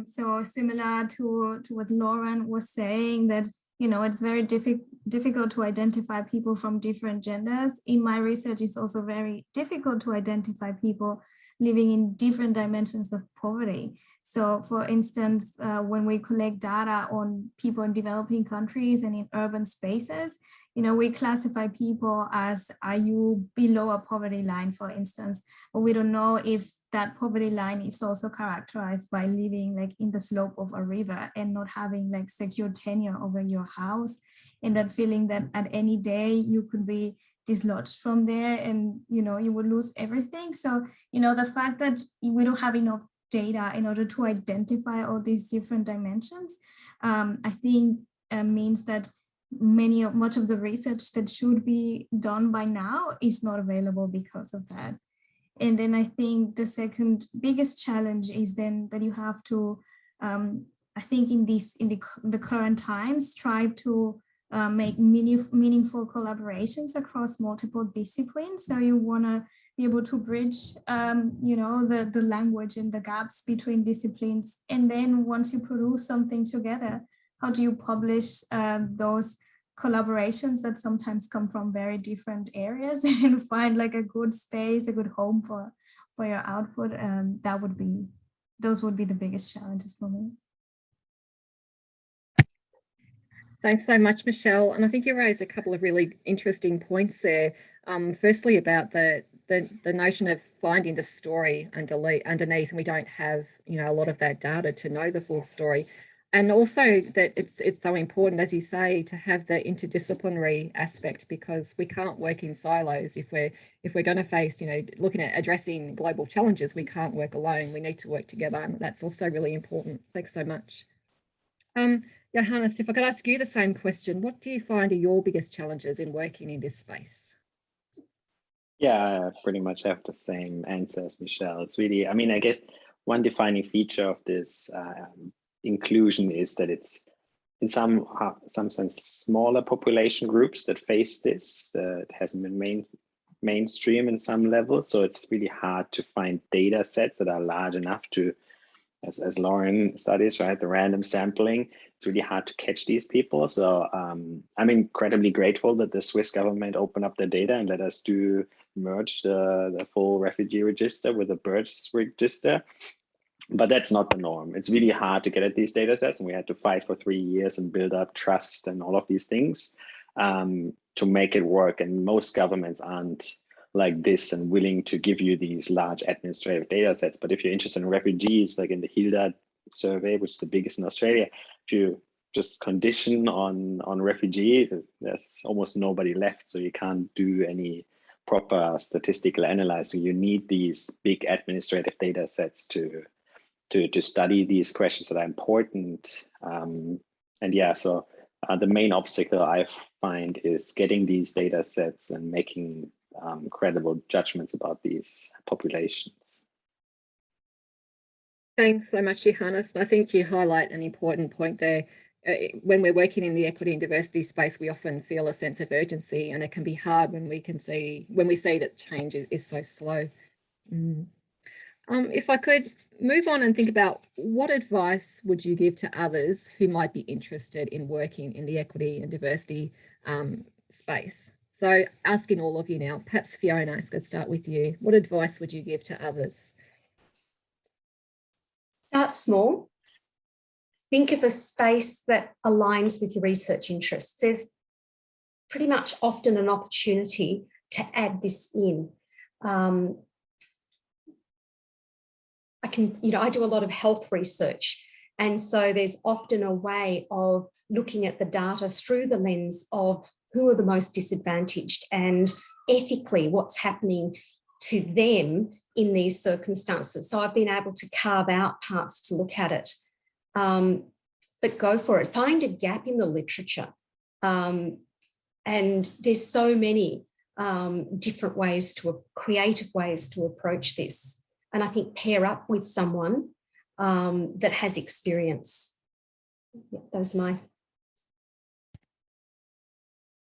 So similar to what Lauren was saying, that it's very difficult to identify people from different genders. In my research, it's also very difficult to identify people living in different dimensions of poverty. So for instance, when we collect data on people in developing countries and in urban spaces, we classify people as, are you below a poverty line, for instance, but we don't know if that poverty line is also characterized by living like in the slope of a river and not having like secure tenure over your house, and that feeling that at any day you could be dislodged from there, and you would lose everything. So the fact that we don't have enough data in order to identify all these different dimensions, I think means that much of the research that should be done by now is not available because of that. And then I think the second biggest challenge is then that you have to, I think in the current times, strive to make meaningful collaborations across multiple disciplines. So you want to be able to bridge, the language and the gaps between disciplines. And then once you produce something together, how do you publish those collaborations that sometimes come from very different areas and find like a good space, a good home for your output? Those would be the biggest challenges for me. Thanks so much, Michelle. And I think you raised a couple of really interesting points there. Firstly, about the notion of finding the story underneath, and we don't have a lot of that data to know the full story. And also that it's so important, as you say, to have the interdisciplinary aspect, because we can't work in silos. If we're going to face, looking at addressing global challenges, we can't work alone. We need to work together, and that's also really important. Thanks so much. Johannes, if I could ask you the same question, what do you find are your biggest challenges in working in this space? Yeah, I pretty much have the same answer as Michelle. It's really, I guess one defining feature of this inclusion is that it's in some sense smaller population groups that face this, that hasn't been mainstream in some levels. So it's really hard to find data sets that are large enough to, as Lauren studies, right, the random sampling, it's really hard to catch these people. So I'm incredibly grateful that the Swiss government opened up the data and let us merge the full refugee register with the birth register. But that's not the norm. It's really hard to get at these data sets, and we had to fight for 3 years and build up trust and all of these things to make it work. And most governments aren't like this and willing to give you these large administrative data sets. But if you're interested in refugees, like in the HILDA survey, which is the biggest in Australia, if you just condition on refugee, there's almost nobody left. So you can't do any proper statistical analysis. You need these big administrative data sets to study these questions that are important. So the main obstacle I find is getting these data sets and making credible judgments about these populations. Thanks so much, Johannes. I think you highlight an important point there. When we're working in the equity and diversity space, we often feel a sense of urgency, and it can be hard when we see that change is so slow. If I could move on and think about, what advice would you give to others who might be interested in working in the equity and diversity space? So asking all of you now, perhaps Fiona, if I could start with you, what advice would you give to others? Start small. Think of a space that aligns with your research interests. There's pretty much often an opportunity to add this in. I do a lot of health research, and so there's often a way of looking at the data through the lens of who are the most disadvantaged and ethically what's happening to them in these circumstances. So I've been able to carve out parts to look at it, but go for it. Find a gap in the literature. And there's so many different creative ways to approach this. And I think pair up with someone that has experience. Yeah, those are my.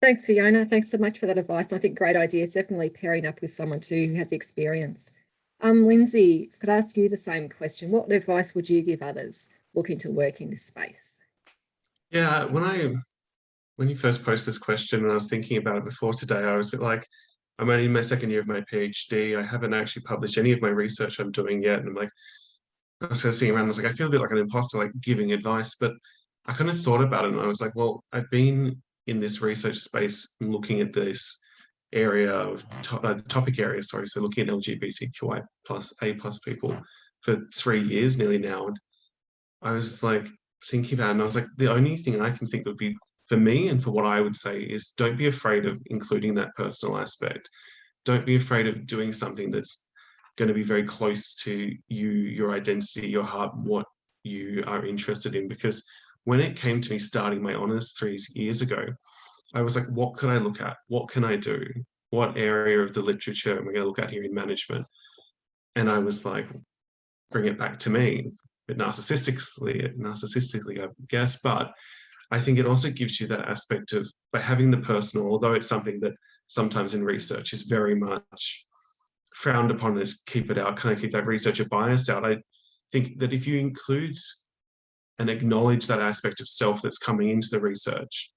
Thanks, Fiona. Thanks so much for that advice. I think great idea is definitely pairing up with someone too who has experience. Lindsay, could I ask you the same question? What advice would you give others looking to work in this space? Yeah, when you first posed this question and I was thinking about it before today, I was a bit like, I'm only in my second year of my PhD. I haven't actually published any of my research I'm doing yet. And I'm like, I was kind of sitting around, I was like, I feel a bit like an imposter, like giving advice, but I kind of thought about it and I was like, well, I've been in this research space looking at this area of topic area, so looking at LGBTQI plus A plus people for 3 years nearly now. And I was like thinking about it and I was like, the only thing I can think that would be for me and for what I would say is, don't be afraid of including that personal aspect. Don't be afraid of doing something that's going to be very close to you, your identity, your heart, what you are interested in. Because when it came to me starting my honours 3 years ago, I was like, what can I look at? What can I do? What area of the literature am I going to look at here in management? And I was like, bring it back to me, but narcissistically, I guess. But I think it also gives you that aspect of, by having the personal, although it's something that sometimes in research is very much frowned upon as keep it out, kind of keep that researcher bias out. I think that if you include and acknowledge that aspect of self that's coming into the research,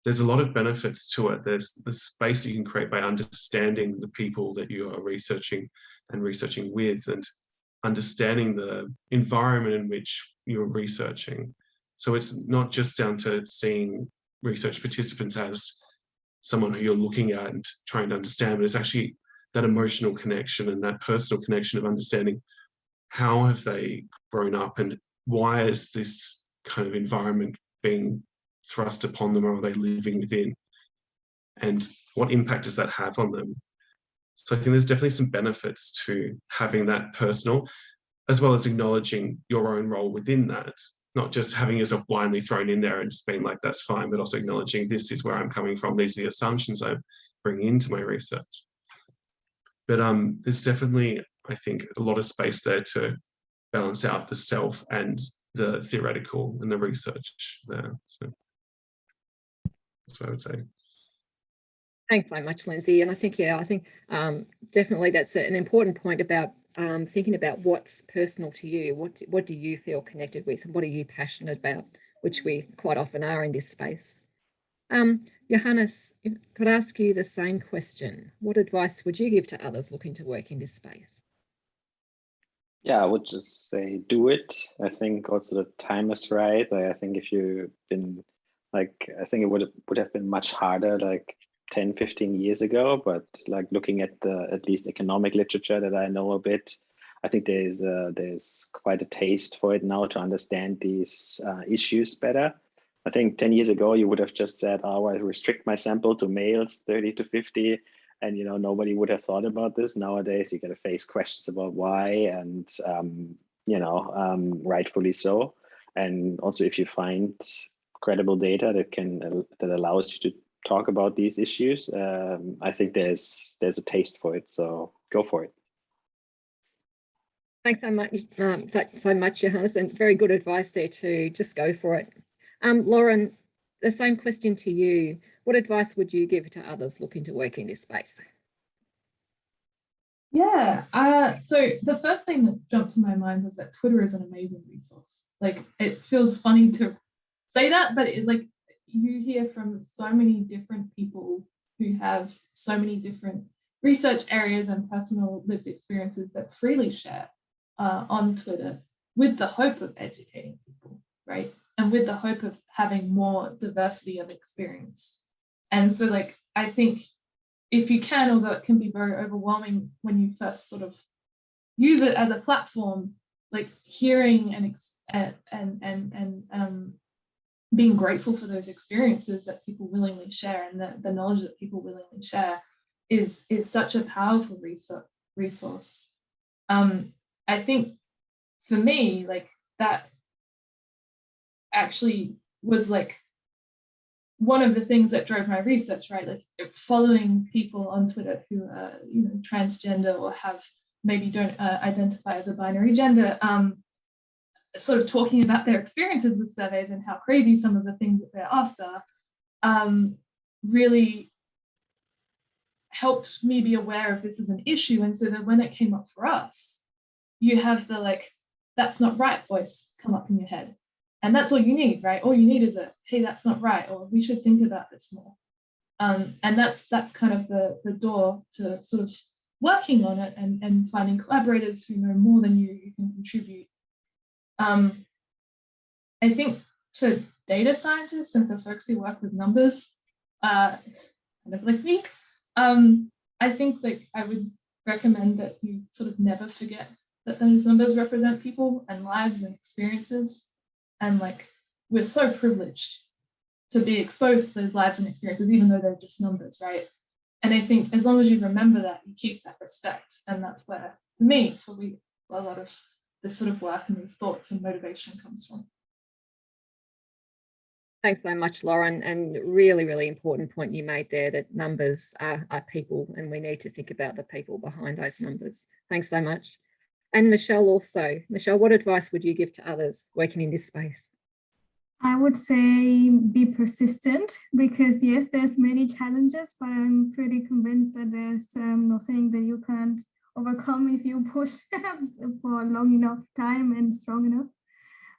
there's a lot of benefits to it. There's the space you can create by understanding the people that you are researching and researching with, and understanding the environment in which you're researching. So it's not just down to seeing research participants as someone who you're looking at and trying to understand, but it's actually that emotional connection and that personal connection of understanding how have they grown up and why is this kind of environment being thrust upon them, or are they living within? And what impact does that have on them? So I think there's definitely some benefits to having that personal, as well as acknowledging your own role within that, not just having yourself blindly thrown in there and just being like, that's fine, but also acknowledging this is where I'm coming from. These are the assumptions I bring into my research. But there's definitely, I think, a lot of space there to balance out the self and the theoretical and the research there. So that's what I would say. Thanks so much, Lindsay. And I think, definitely that's an important point about thinking about what's personal to you. What do you feel connected with? What are you passionate about? Which we quite often are in this space. Johannes, could I ask you the same question? What advice would you give to others looking to work in this space? Yeah, I would just say do it. I think also the time is right. I think if you've been I think it would have been much harder 10, 15 years ago, but looking at the at least economic literature that I know a bit, I think there's quite a taste for it now to understand these issues better. I think 10 years ago, you would have just said, oh, I restrict my sample to males 30 to 50. And, nobody would have thought about this. Nowadays, you got to face questions about why, and, rightfully so. And also, if you find credible data that allows you to talk about these issues, I think there's a taste for it. So go for it. Thanks so much, Johannes, and very good advice there too. Just go for it. Lauren, the same question to you. What advice would you give to others looking to work in this space? Yeah, so the first thing that jumped to my mind was that Twitter is an amazing resource. It feels funny to say that, but you hear from so many different people who have so many different research areas and personal lived experiences that freely share on Twitter with the hope of educating people, right? And with the hope of having more diversity of experience. And so I think if you can, although it can be very overwhelming when you first sort of use it as a platform, hearing and being grateful for those experiences that people willingly share, and the knowledge that people willingly share is such a powerful resource. I think for me, that actually was one of the things that drove my research, right? Following people on Twitter who are, transgender or maybe don't identify as a binary gender, sort of talking about their experiences with surveys and how crazy some of the things that they're asked are, really helped me be aware of this as an issue. And so that when it came up for us, you have the that's not right voice come up in your head. And that's all you need, right? All you need is hey, that's not right, or we should think about this more. And that's kind of the door to sort of working on it and finding collaborators who know more than you can contribute. I think for data scientists and for folks who work with numbers, kind of like me, I think I would recommend that you sort of never forget that those numbers represent people and lives and experiences. And we're so privileged to be exposed to those lives and experiences, even though they're just numbers, right? And I think as long as you remember that, you keep that respect. And that's where, for me, a lot of this sort of work and these thoughts and motivation comes from. Thanks so much, Lauren, and really, really important point you made there, that numbers are people, and we need to think about the people behind those numbers. Thanks so much. And Michelle also. Michelle, what advice would you give to others working in this space? I would say be persistent, because yes, there's many challenges, but I'm pretty convinced that there's nothing that you can't overcome if you push for a long enough time and strong enough.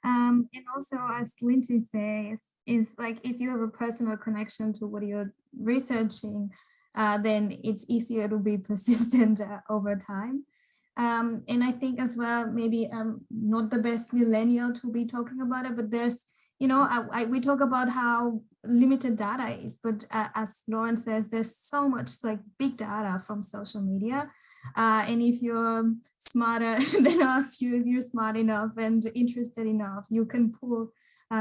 And also, as Lindsay says, is like if you have a personal connection to what you're researching, then it's easier to be persistent over time. And I think as well, maybe I'm not the best millennial to be talking about it, but there's, you know, we talk about how limited data is, but as Lauren says, there's so much like big data from social media. And if you're smarter than us, if you're smart enough and interested enough, you can pull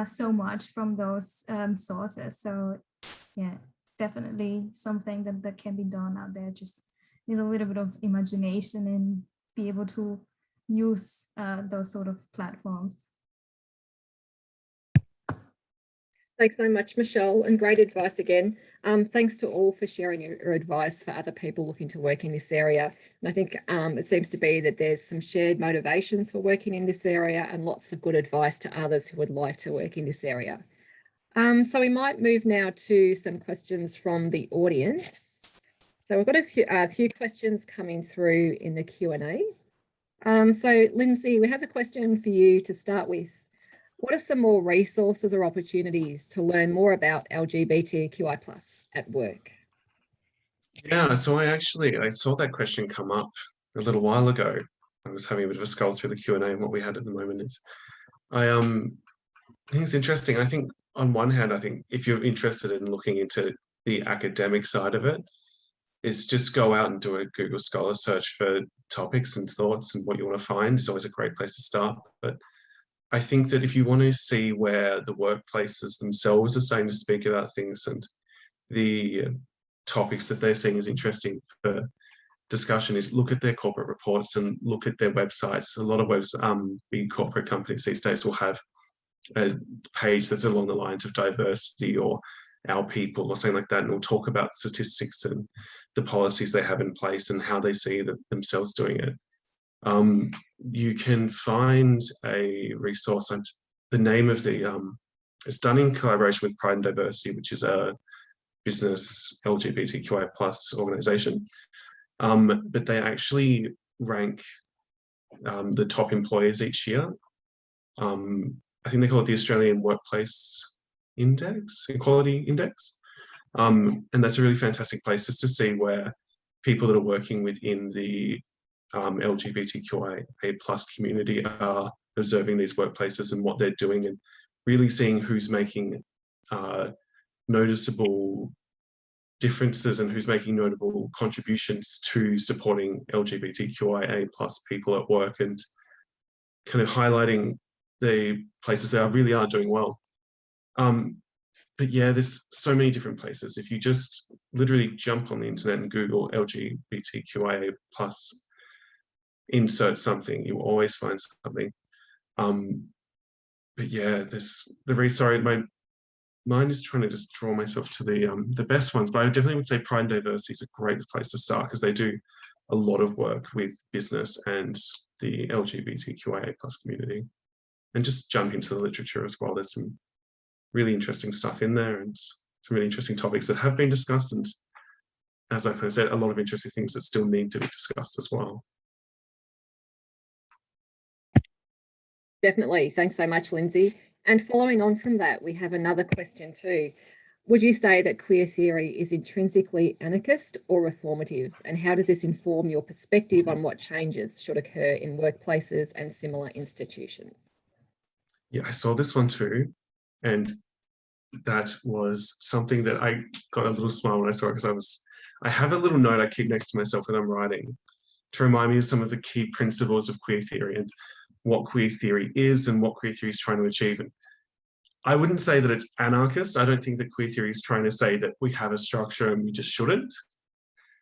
so much from those sources. So yeah, definitely something that can be done out there. Just need a little bit of imagination and be able to use those sort of platforms. Thanks so much, Michelle, and great advice again. Thanks to all for sharing your advice for other people looking to work in this area. And I think it seems to be that there's some shared motivations for working in this area and lots of good advice to others who would like to work in this area. So we might move now to some questions from the audience. So we've got a few questions coming through in the Q&A. So Lindsay, we have a question for you to start with. What are some more resources or opportunities to learn more about LGBTQI+ at work? Yeah, so I saw that question come up a little while ago. I was having a bit of a scroll through the Q&A, and what we had at the moment is, I think it's interesting. I think on one hand, I think if you're interested in looking into the academic side of it, is just go out and do a Google Scholar search for topics and thoughts, and what you want to find is always a great place to start. But I think that if you want to see where the workplaces themselves are starting to speak about things and the topics that they're seeing as interesting for discussion, is look at their corporate reports and look at their websites. A lot of big corporate companies these days will have a page that's along the lines of diversity or our people or something like that, and we'll talk about statistics and the policies they have in place and how they see themselves doing it. You can find a resource, and the name of it's done in collaboration with Pride and Diversity, which is a business LGBTQI+ organization. But they actually rank the top employers each year. I think they call it the Australian Workplace Equality Index. And that's a really fantastic place just to see where people that are working within the LGBTQIA+ community are observing these workplaces and what they're doing, and really seeing who's making noticeable differences and who's making notable contributions to supporting LGBTQIA+ people at work, and kind of highlighting the places that really are doing well. But yeah, there's so many different places. If you just literally jump on the internet and Google LGBTQIA+, insert something, you will always find something. But yeah, my mind is trying to just draw myself to the best ones, but I definitely would say Pride and Diversity is a great place to start, because they do a lot of work with business and the LGBTQIA+ community. And just jump into the literature as well. There's some really interesting stuff in there, and some really interesting topics that have been discussed, and as I kind of said, a lot of interesting things that still need to be discussed as well. Definitely. Thanks so much, Lindsay. And following on from that, we have another question too. Would you say that queer theory is intrinsically anarchist or reformative? And how does this inform your perspective on what changes should occur in workplaces and similar institutions? Yeah, I saw this one too. And that was something that I got a little smile when I saw it, because I have a little note I keep next to myself when I'm writing to remind me of some of the key principles of queer theory and what queer theory is and what queer theory is trying to achieve. And I wouldn't say that it's anarchist. I don't think that queer theory is trying to say that we have a structure and we just shouldn't.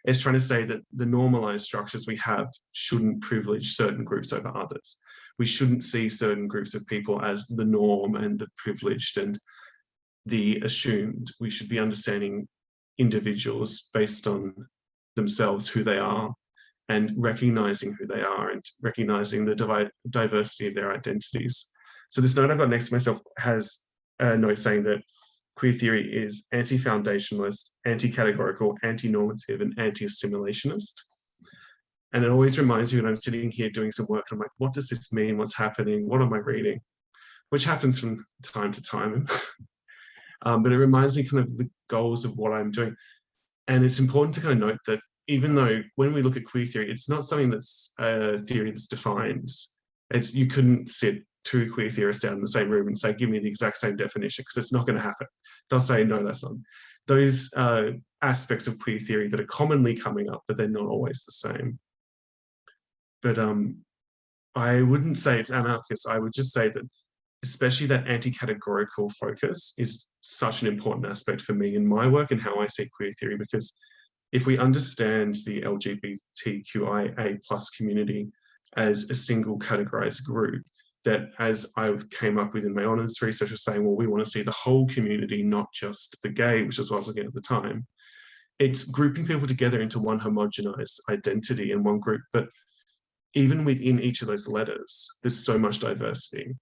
It's trying to say that the normalized structures we have shouldn't privilege certain groups over others. We shouldn't see certain groups of people as the norm and the privileged and the assumed. We should be understanding individuals based on themselves, who they are, and recognizing who they are and recognizing the diversity of their identities. So this note I've got next to myself has a note saying that queer theory is anti-foundationalist, anti-categorical, anti-normative, and anti-assimilationist. And it always reminds me when I'm sitting here doing some work, I'm like, what does this mean? What's happening? What am I reading? Which happens from time to time. But it reminds me kind of the goals of what I'm doing. And it's important to kind of note that even though when we look at queer theory, it's not something that's a theory that's defined. You couldn't sit two queer theorists down in the same room and say, give me the exact same definition, because it's not going to happen. They'll say, no, that's not. Those aspects of queer theory that are commonly coming up, but they're not always the same. But I wouldn't say it's anarchist. I would just say that especially that anti-categorical focus is such an important aspect for me in my work and how I see queer theory, because if we understand the LGBTQIA+ community as a single categorized group, that as I came up with in my honours research was saying, well, we want to see the whole community, not just the gay, which is what I was looking at the time. It's grouping people together into one homogenized identity in one group. But even within each of those letters, there's so much diversity.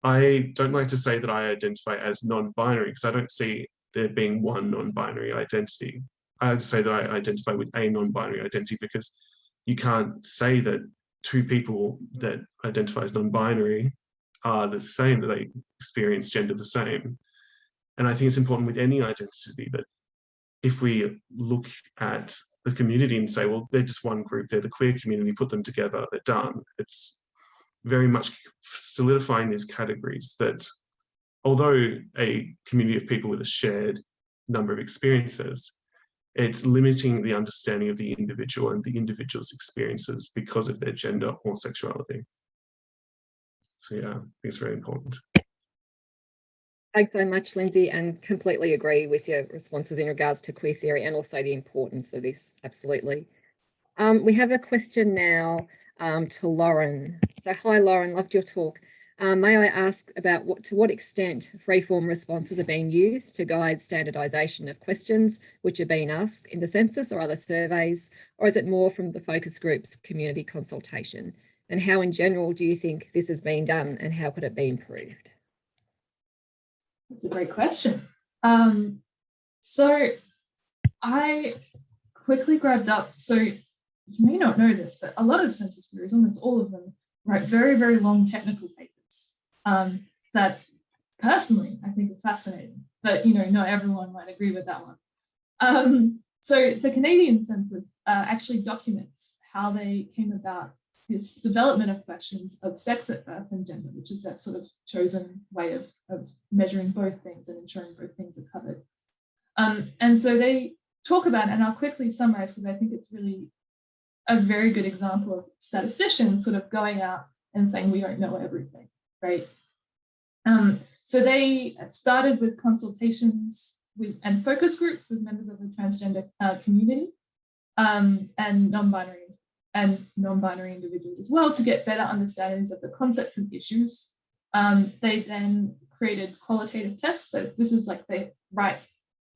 I don't like to say that I identify as non-binary because I don't see there being one non-binary identity. I would say that I identify with a non-binary identity because you can't say that two people that identify as non-binary are the same, that they experience gender the same. And I think it's important with any identity that if we look at the community and say, well, they're just one group, they're the queer community, put them together, they're done. It's very much solidifying these categories that although a community of people with a shared number of experiences, it's limiting the understanding of the individual and the individual's experiences because of their gender or sexuality. So yeah, I think it's very important. Thanks so much, Lindsay, and completely agree with your responses in regards to queer theory and also the importance of this, absolutely. We have a question now to Lauren. So hi, Lauren, loved your talk. May I ask about to what extent free-form responses are being used to guide standardisation of questions which are being asked in the census or other surveys, or is it more from the focus groups community consultation? And how in general do you think this is being done and how could it be improved? That's a great question. So I quickly grabbed up, so you may not know this, but a lot of census bureaus, almost all of them, write very, very long technical papers that personally I think are fascinating, but not everyone might agree with that one. So the Canadian census actually documents how they came about this development of questions of sex at birth and gender, which is that sort of chosen way of measuring both things and ensuring both things are covered. And so they talk about, and I'll quickly summarize because I think it's really a very good example of statisticians sort of going out and saying we don't know everything, right? So they started with consultations and focus groups with members of the transgender community and non-binary individuals as well to get better understandings of the concepts and issues. They then created qualitative tests. So this is like they write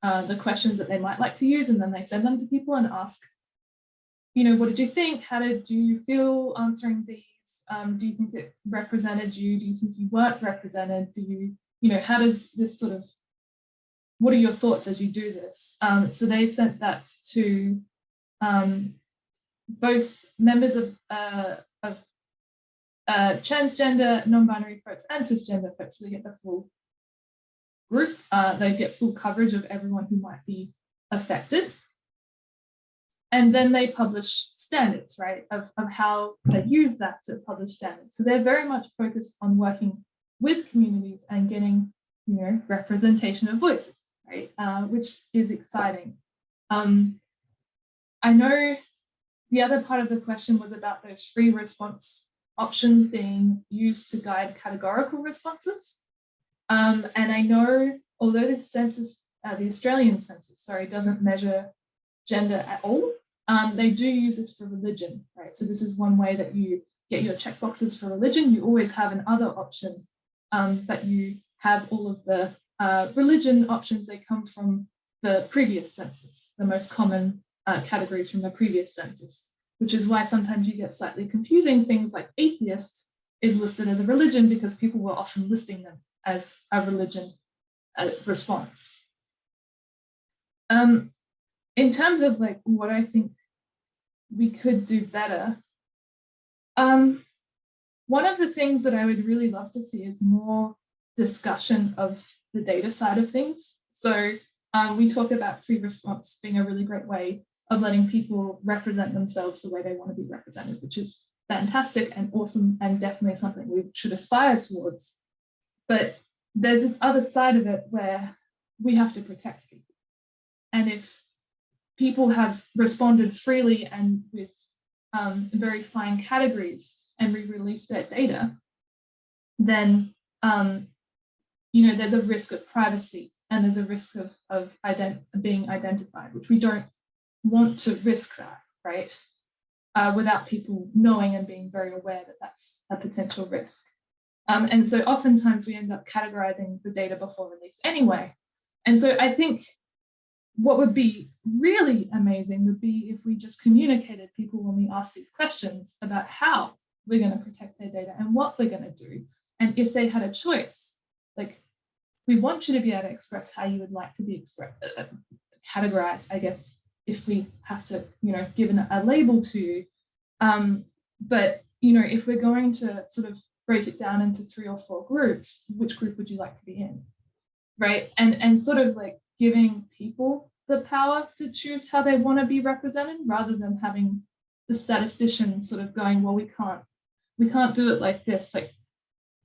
the questions that they might like to use and then they send them to people and ask, what did you think? How did you feel answering these? Do you think it represented you? Do you think you weren't represented? Do you, how does this sort of, what are your thoughts as you do this? So they sent that to both members of transgender, non-binary folks and cisgender folks, so they get the full group. They get full coverage of everyone who might be affected. And then they publish standards, right, of how they use that to publish standards. So they're very much focused on working with communities and getting, representation of voices, right, which is exciting. I know the other part of the question was about those free response options being used to guide categorical responses. And I know, although the census, the Australian census, sorry, doesn't measure gender at all, they do use this for religion, right? So this is one way that you get your checkboxes for religion. You always have another option, but you have all of the religion options. They come from the previous census, the most common categories from the previous census, which is why sometimes you get slightly confusing things like atheist is listed as a religion because people were often listing them as a religion response. In terms of like what I think we could do better, one of the things that I would really love to see is more discussion of the data side of things. So we talk about free response being a really great way of letting people represent themselves the way they want to be represented, which is fantastic and awesome and definitely something we should aspire towards. But there's this other side of it where we have to protect people. And if people have responded freely and with very fine categories and we release that data, then there's a risk of privacy and there's a risk of being identified, which we don't want to risk that, right? Without people knowing and being very aware that that's a potential risk. And so oftentimes we end up categorizing the data before release anyway. And so I think what would be really amazing would be if we just communicated people when we ask these questions about how we're going to protect their data and what we're going to do. And if they had a choice, like, we want you to be able to express how you would like to be categorized, I guess, if we have to, give a label to you. But, if we're going to sort of break it down into 3 or 4 groups, which group would you like to be in, right? And sort of like giving people the power to choose how they want to be represented rather than having the statistician sort of going, well, we can't do it like this. Like,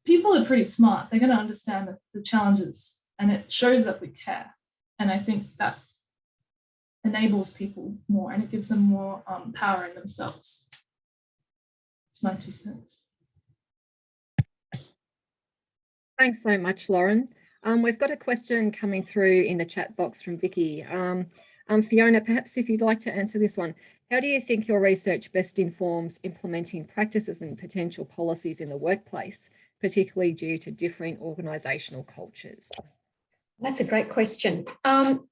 people are pretty smart. They're going to understand the challenges, and it shows that we care. And I think that enables people more and it gives them more power in themselves. It's my 2 cents. Thanks so much, Lauren. We've got a question coming through in the chat box from Vicky. Fiona, perhaps if you'd like to answer this one, how do you think your research best informs implementing practices and potential policies in the workplace, particularly due to differing organisational cultures? That's a great question. I'm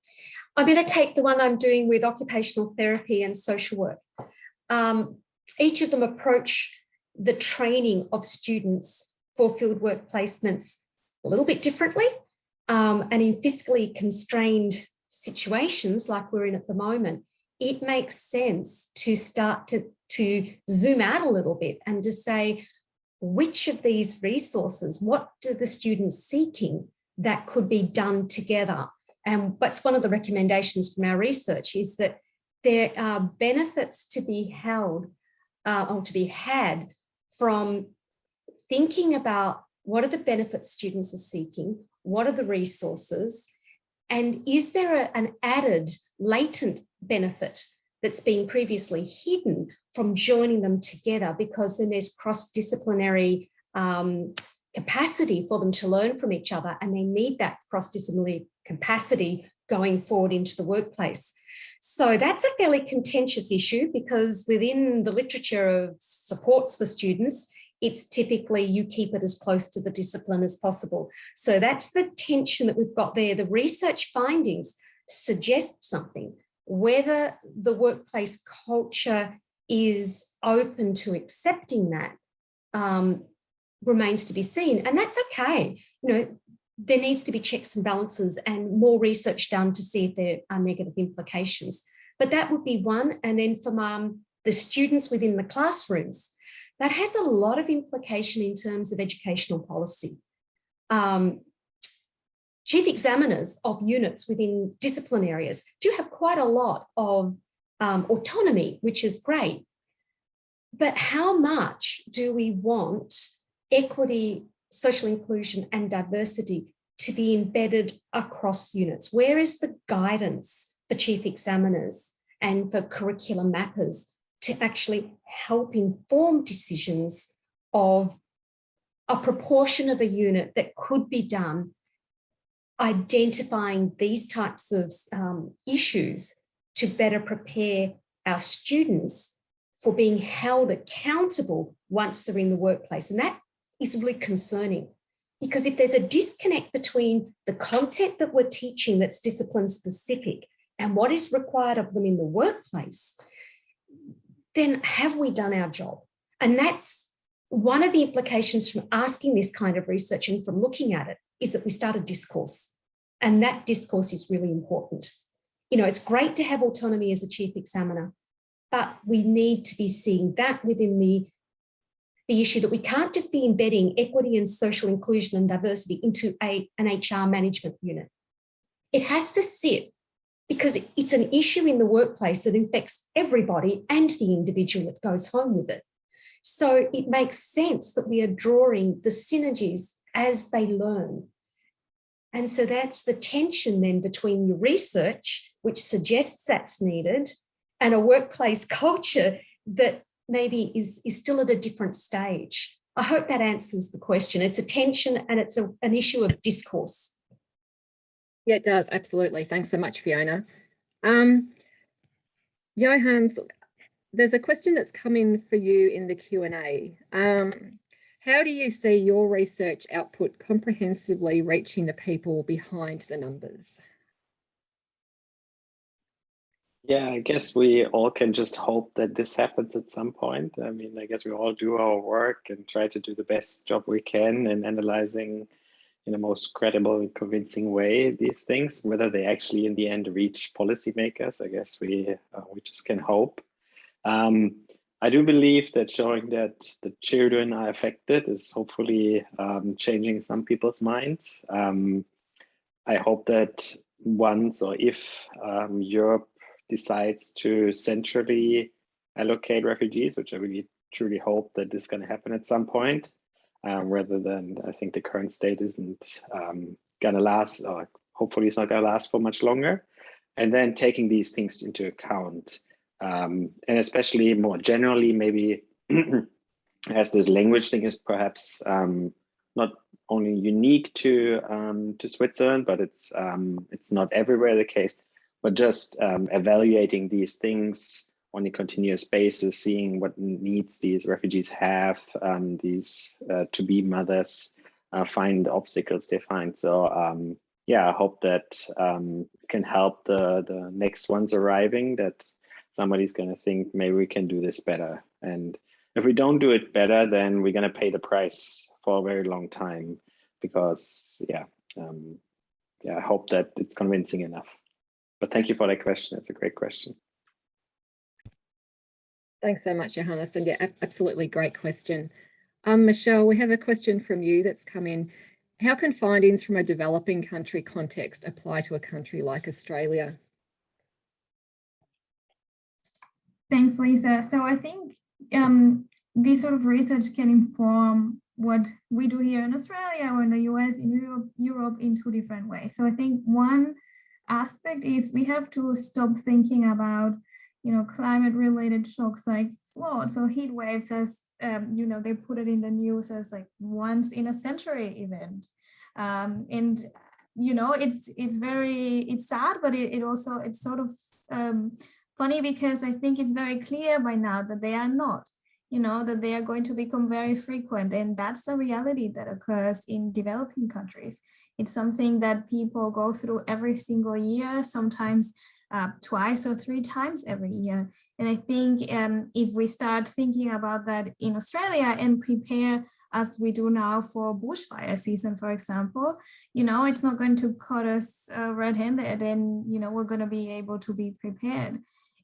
going to take the one I'm doing with occupational therapy and social work. Each of them approach the training of students for fieldwork placements a little bit differently. And in fiscally constrained situations like we're in at the moment, it makes sense to start to zoom out a little bit and to say, which of these resources, what do the students seeking that could be done together? And that's one of the recommendations from our research, is that there are benefits to be held or to be had from thinking about what are the benefits students are seeking, what are the resources, and is there an added latent benefit that's been previously hidden from joining them together, because then there's cross-disciplinary capacity for them to learn from each other, and they need that cross-disciplinary capacity going forward into the workplace. So that's a fairly contentious issue, because within the literature of supports for students, it's typically you keep it as close to the discipline as possible. So that's the tension that we've got there. The research findings suggest something. Whether the workplace culture is open to accepting that remains to be seen, and that's okay. There needs to be checks and balances and more research done to see if there are negative implications. But that would be one. And then from the students within the classrooms, that has a lot of implication in terms of educational policy. Chief examiners of units within discipline areas do have quite a lot of autonomy, which is great. But how much do we want equity, social inclusion and diversity to be embedded across units? Where is the guidance for chief examiners and for curriculum mappers to actually help inform decisions of a proportion of a unit that could be done identifying these types of issues to better prepare our students for being held accountable once they're in the workplace. And that is really concerning, because if there's a disconnect between the content that we're teaching that's discipline specific and what is required of them in the workplace, then have we done our job? And that's one of the implications from asking this kind of research and from looking at it, is that we start a discourse. And that discourse is really important. You know, it's great to have autonomy as a chief examiner, but we need to be seeing that within the issue that we can't just be embedding equity and social inclusion and diversity into an HR management unit. It has to sit, because it's an issue in the workplace that infects everybody and the individual that goes home with it. So it makes sense that we are drawing the synergies as they learn. And so that's the tension then between the research, which suggests that's needed, and a workplace culture that maybe is still at a different stage. I hope that answers the question. It's a tension and it's an issue of discourse. Yeah, it does. Absolutely. Thanks so much, Fiona. Johannes, there's a question that's come in for you in the Q&A. How do you see your research output comprehensively reaching the people behind the numbers? Yeah, I guess we all can just hope that this happens at some point. I mean, I guess we all do our work and try to do the best job we can in analyzing in the most credible and convincing way these things. Whether they actually in the end reach policymakers, I guess we just can hope. I do believe that showing that the children are affected is hopefully changing some people's minds. I hope that once or if Europe decides to centrally allocate refugees, which I really truly hope that this is going to happen at some point, rather than I think the current state isn't going to last, or hopefully it's not going to last for much longer. And then taking these things into account. And especially more generally, maybe as this language thing is perhaps not only unique to Switzerland, but it's not everywhere the case, but just evaluating these things on a continuous basis, seeing what needs these refugees have, these to-be mothers find obstacles they find. So yeah, I hope that can help the next ones arriving, that somebody's going to think maybe we can do this better. And if we don't do it better, then we're going to pay the price for a very long time, because yeah, I hope that it's convincing enough. But thank you for that question. It's a great question. Thanks so much, Johannes. And yeah, absolutely great question. Michelle, we have a question from you that's come in. How can findings from a developing country context apply to a country like Australia? Thanks, Lisa. So I think this sort of research can inform what we do here in Australia or in the US, in Europe in two different ways. So I think one aspect is we have to stop thinking about, you know, climate-related shocks like floods or heat waves as, you know, they put it in the news as like once in a century event. And, you know, it's sad, but it's sort of funny, because I think it's very clear by now that they are not, you know, that they are going to become very frequent. And that's the reality that occurs in developing countries. It's something that people go through every single year, sometimes twice or three times every year. And I think if we start thinking about that in Australia and prepare as we do now for bushfire season, for example, you know, it's not going to caught us red-handed, and, you know, we're going to be able to be prepared.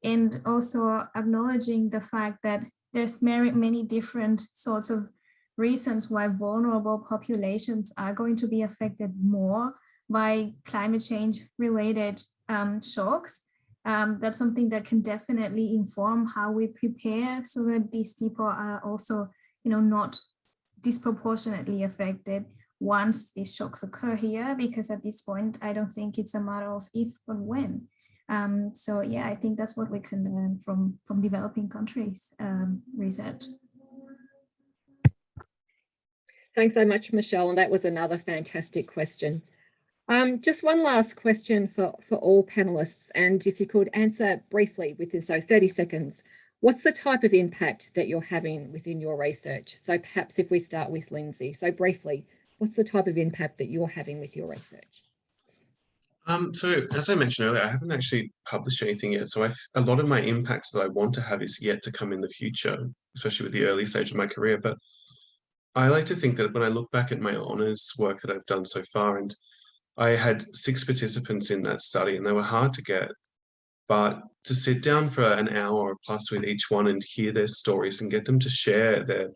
And also acknowledging the fact that there's many different sorts of reasons why vulnerable populations are going to be affected more by climate change related shocks. That's something that can definitely inform how we prepare so that these people are also, you know, not disproportionately affected once these shocks occur here, because at this point, I don't think it's a matter of if, but when. So yeah, I think that's what we can learn from developing countries research. Thanks so much, Michelle. And that was another fantastic question. Just one last question for all panelists. And if you could answer briefly within, so 30 seconds, what's the type of impact that you're having within your research? So perhaps if we start with Lindsay, so briefly, what's the type of impact that you're having with your research? So as I mentioned earlier, I haven't actually published anything yet. So a lot of my impact that I want to have is yet to come in the future, especially with the early stage of my career. But I like to think that when I look back at my honours work that I've done so far, and I had 6 participants in that study and they were hard to get, but to sit down for an hour or plus with each one and hear their stories and get them to share their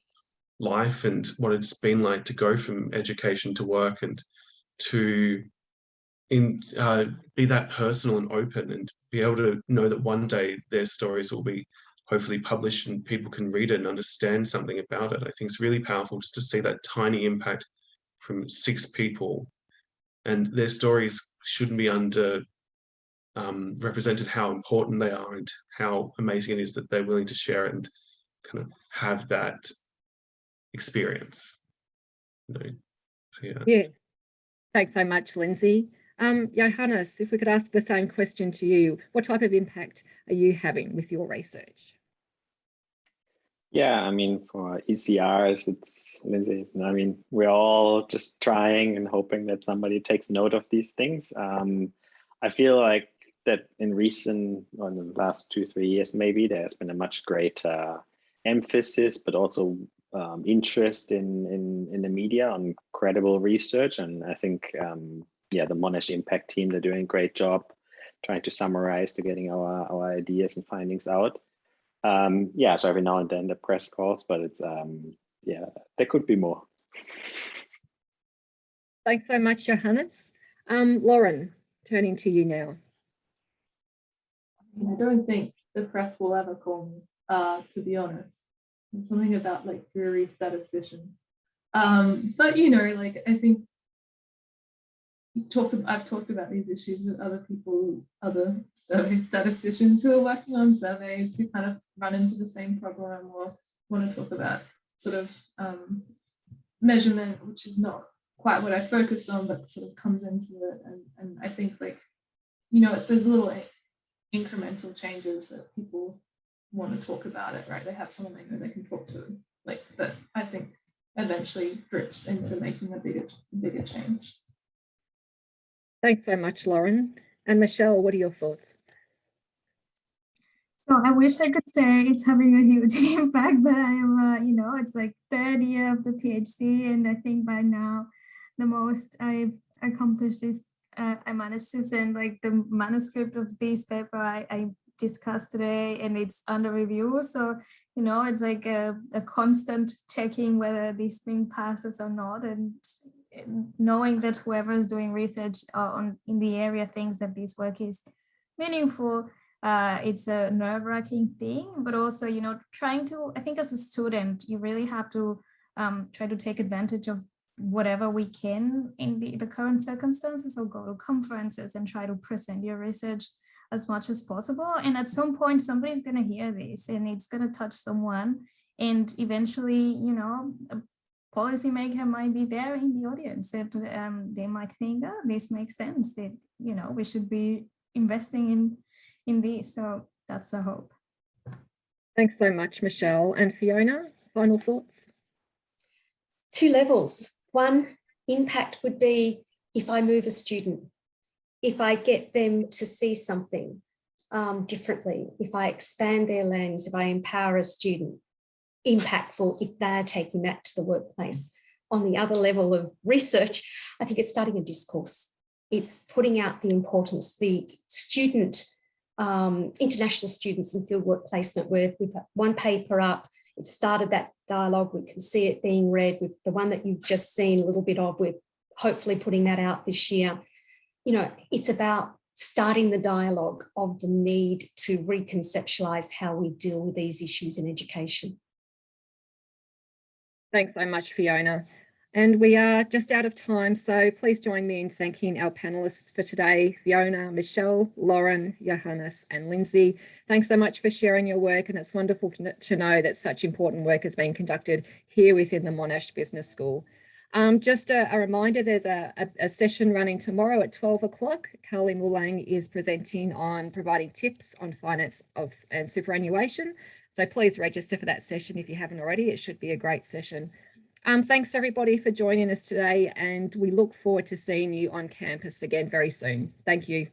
life and what it's been like to go from education to work and to be that personal and open and be able to know that one day their stories will be hopefully published and people can read it and understand something about it. I think it's really powerful just to see that tiny impact from 6 people, and their stories shouldn't be represented how important they are and how amazing it is that they're willing to share it and kind of have that experience. So, Yeah. Thanks so much, Lindsay. Johannes, if we could ask the same question to you, what type of impact are you having with your research? Yeah, I mean, for ECRs, it's Lindsay. I mean, we're all just trying and hoping that somebody takes note of these things. I feel like that in the last 2-3 years, maybe there's been a much greater emphasis, but also interest in the media on credible research. And I think, the Monash Impact team, they're doing a great job trying to summarize, to getting our ideas and findings out. So every now and then the press calls, but it's, there could be more. Thanks so much, Johannes. Lauren, turning to you now. I don't think the press will ever call me, to be honest. It's something about like dreary statisticians. But like I think I've talked about these issues with other people, other survey statisticians who are working on surveys who kind of run into the same problem or want to talk about sort of measurement, which is not quite what I focused on, but sort of comes into it. And I think it's those little incremental changes that people want to talk about it, right? They have someone they know they can talk to, like that. I think eventually drips into making a bigger change. Thanks so much, Lauren. And Michelle, what are your thoughts? So I wish I could say it's having a huge impact, but I am, it's like 3rd year of the PhD, and I think by now the most I've accomplished is I managed to send like the manuscript of this paper I discussed today, and it's under review. So it's like a constant checking whether this thing passes or not, and knowing that whoever is doing research in the area thinks that this work is meaningful. It's a nerve-wracking thing, but also, trying to, I think as a student, you really have to try to take advantage of whatever we can in the current circumstances, so go to conferences and try to present your research as much as possible. And at some point, somebody's going to hear this and it's going to touch someone. And eventually, a policymaker might be there in the audience that they might think, oh, this makes sense, that, we should be investing in this. So that's the hope. Thanks so much, Michelle. And Fiona, final thoughts? 2 levels. One, impact would be if I move a student, if I get them to see something differently, if I expand their lens, if I empower a student. Impactful if they're taking that to the workplace. On the other level of research, I think it's starting a discourse. It's putting out the importance, the student, international students in fieldwork placement work. We've got one paper up. It started that dialogue. We can see it being read. With the one that you've just seen a little bit of, we're hopefully putting that out this year. It's about starting the dialogue of the need to reconceptualize how we deal with these issues in education. Thanks so much, Fiona. And we are just out of time, so please join me in thanking our panelists for today, Fiona, Michelle, Lauren, Johannes and Lindsay. Thanks so much for sharing your work, and it's wonderful to know that such important work is being conducted here within the Monash Business School. Just a reminder, there's a session running tomorrow at 12 o'clock. Carly Mullang is presenting on providing tips on finance and superannuation. So please register for that session if you haven't already. It should be a great session. Thanks everybody for joining us today, and we look forward to seeing you on campus again very soon. Thank you.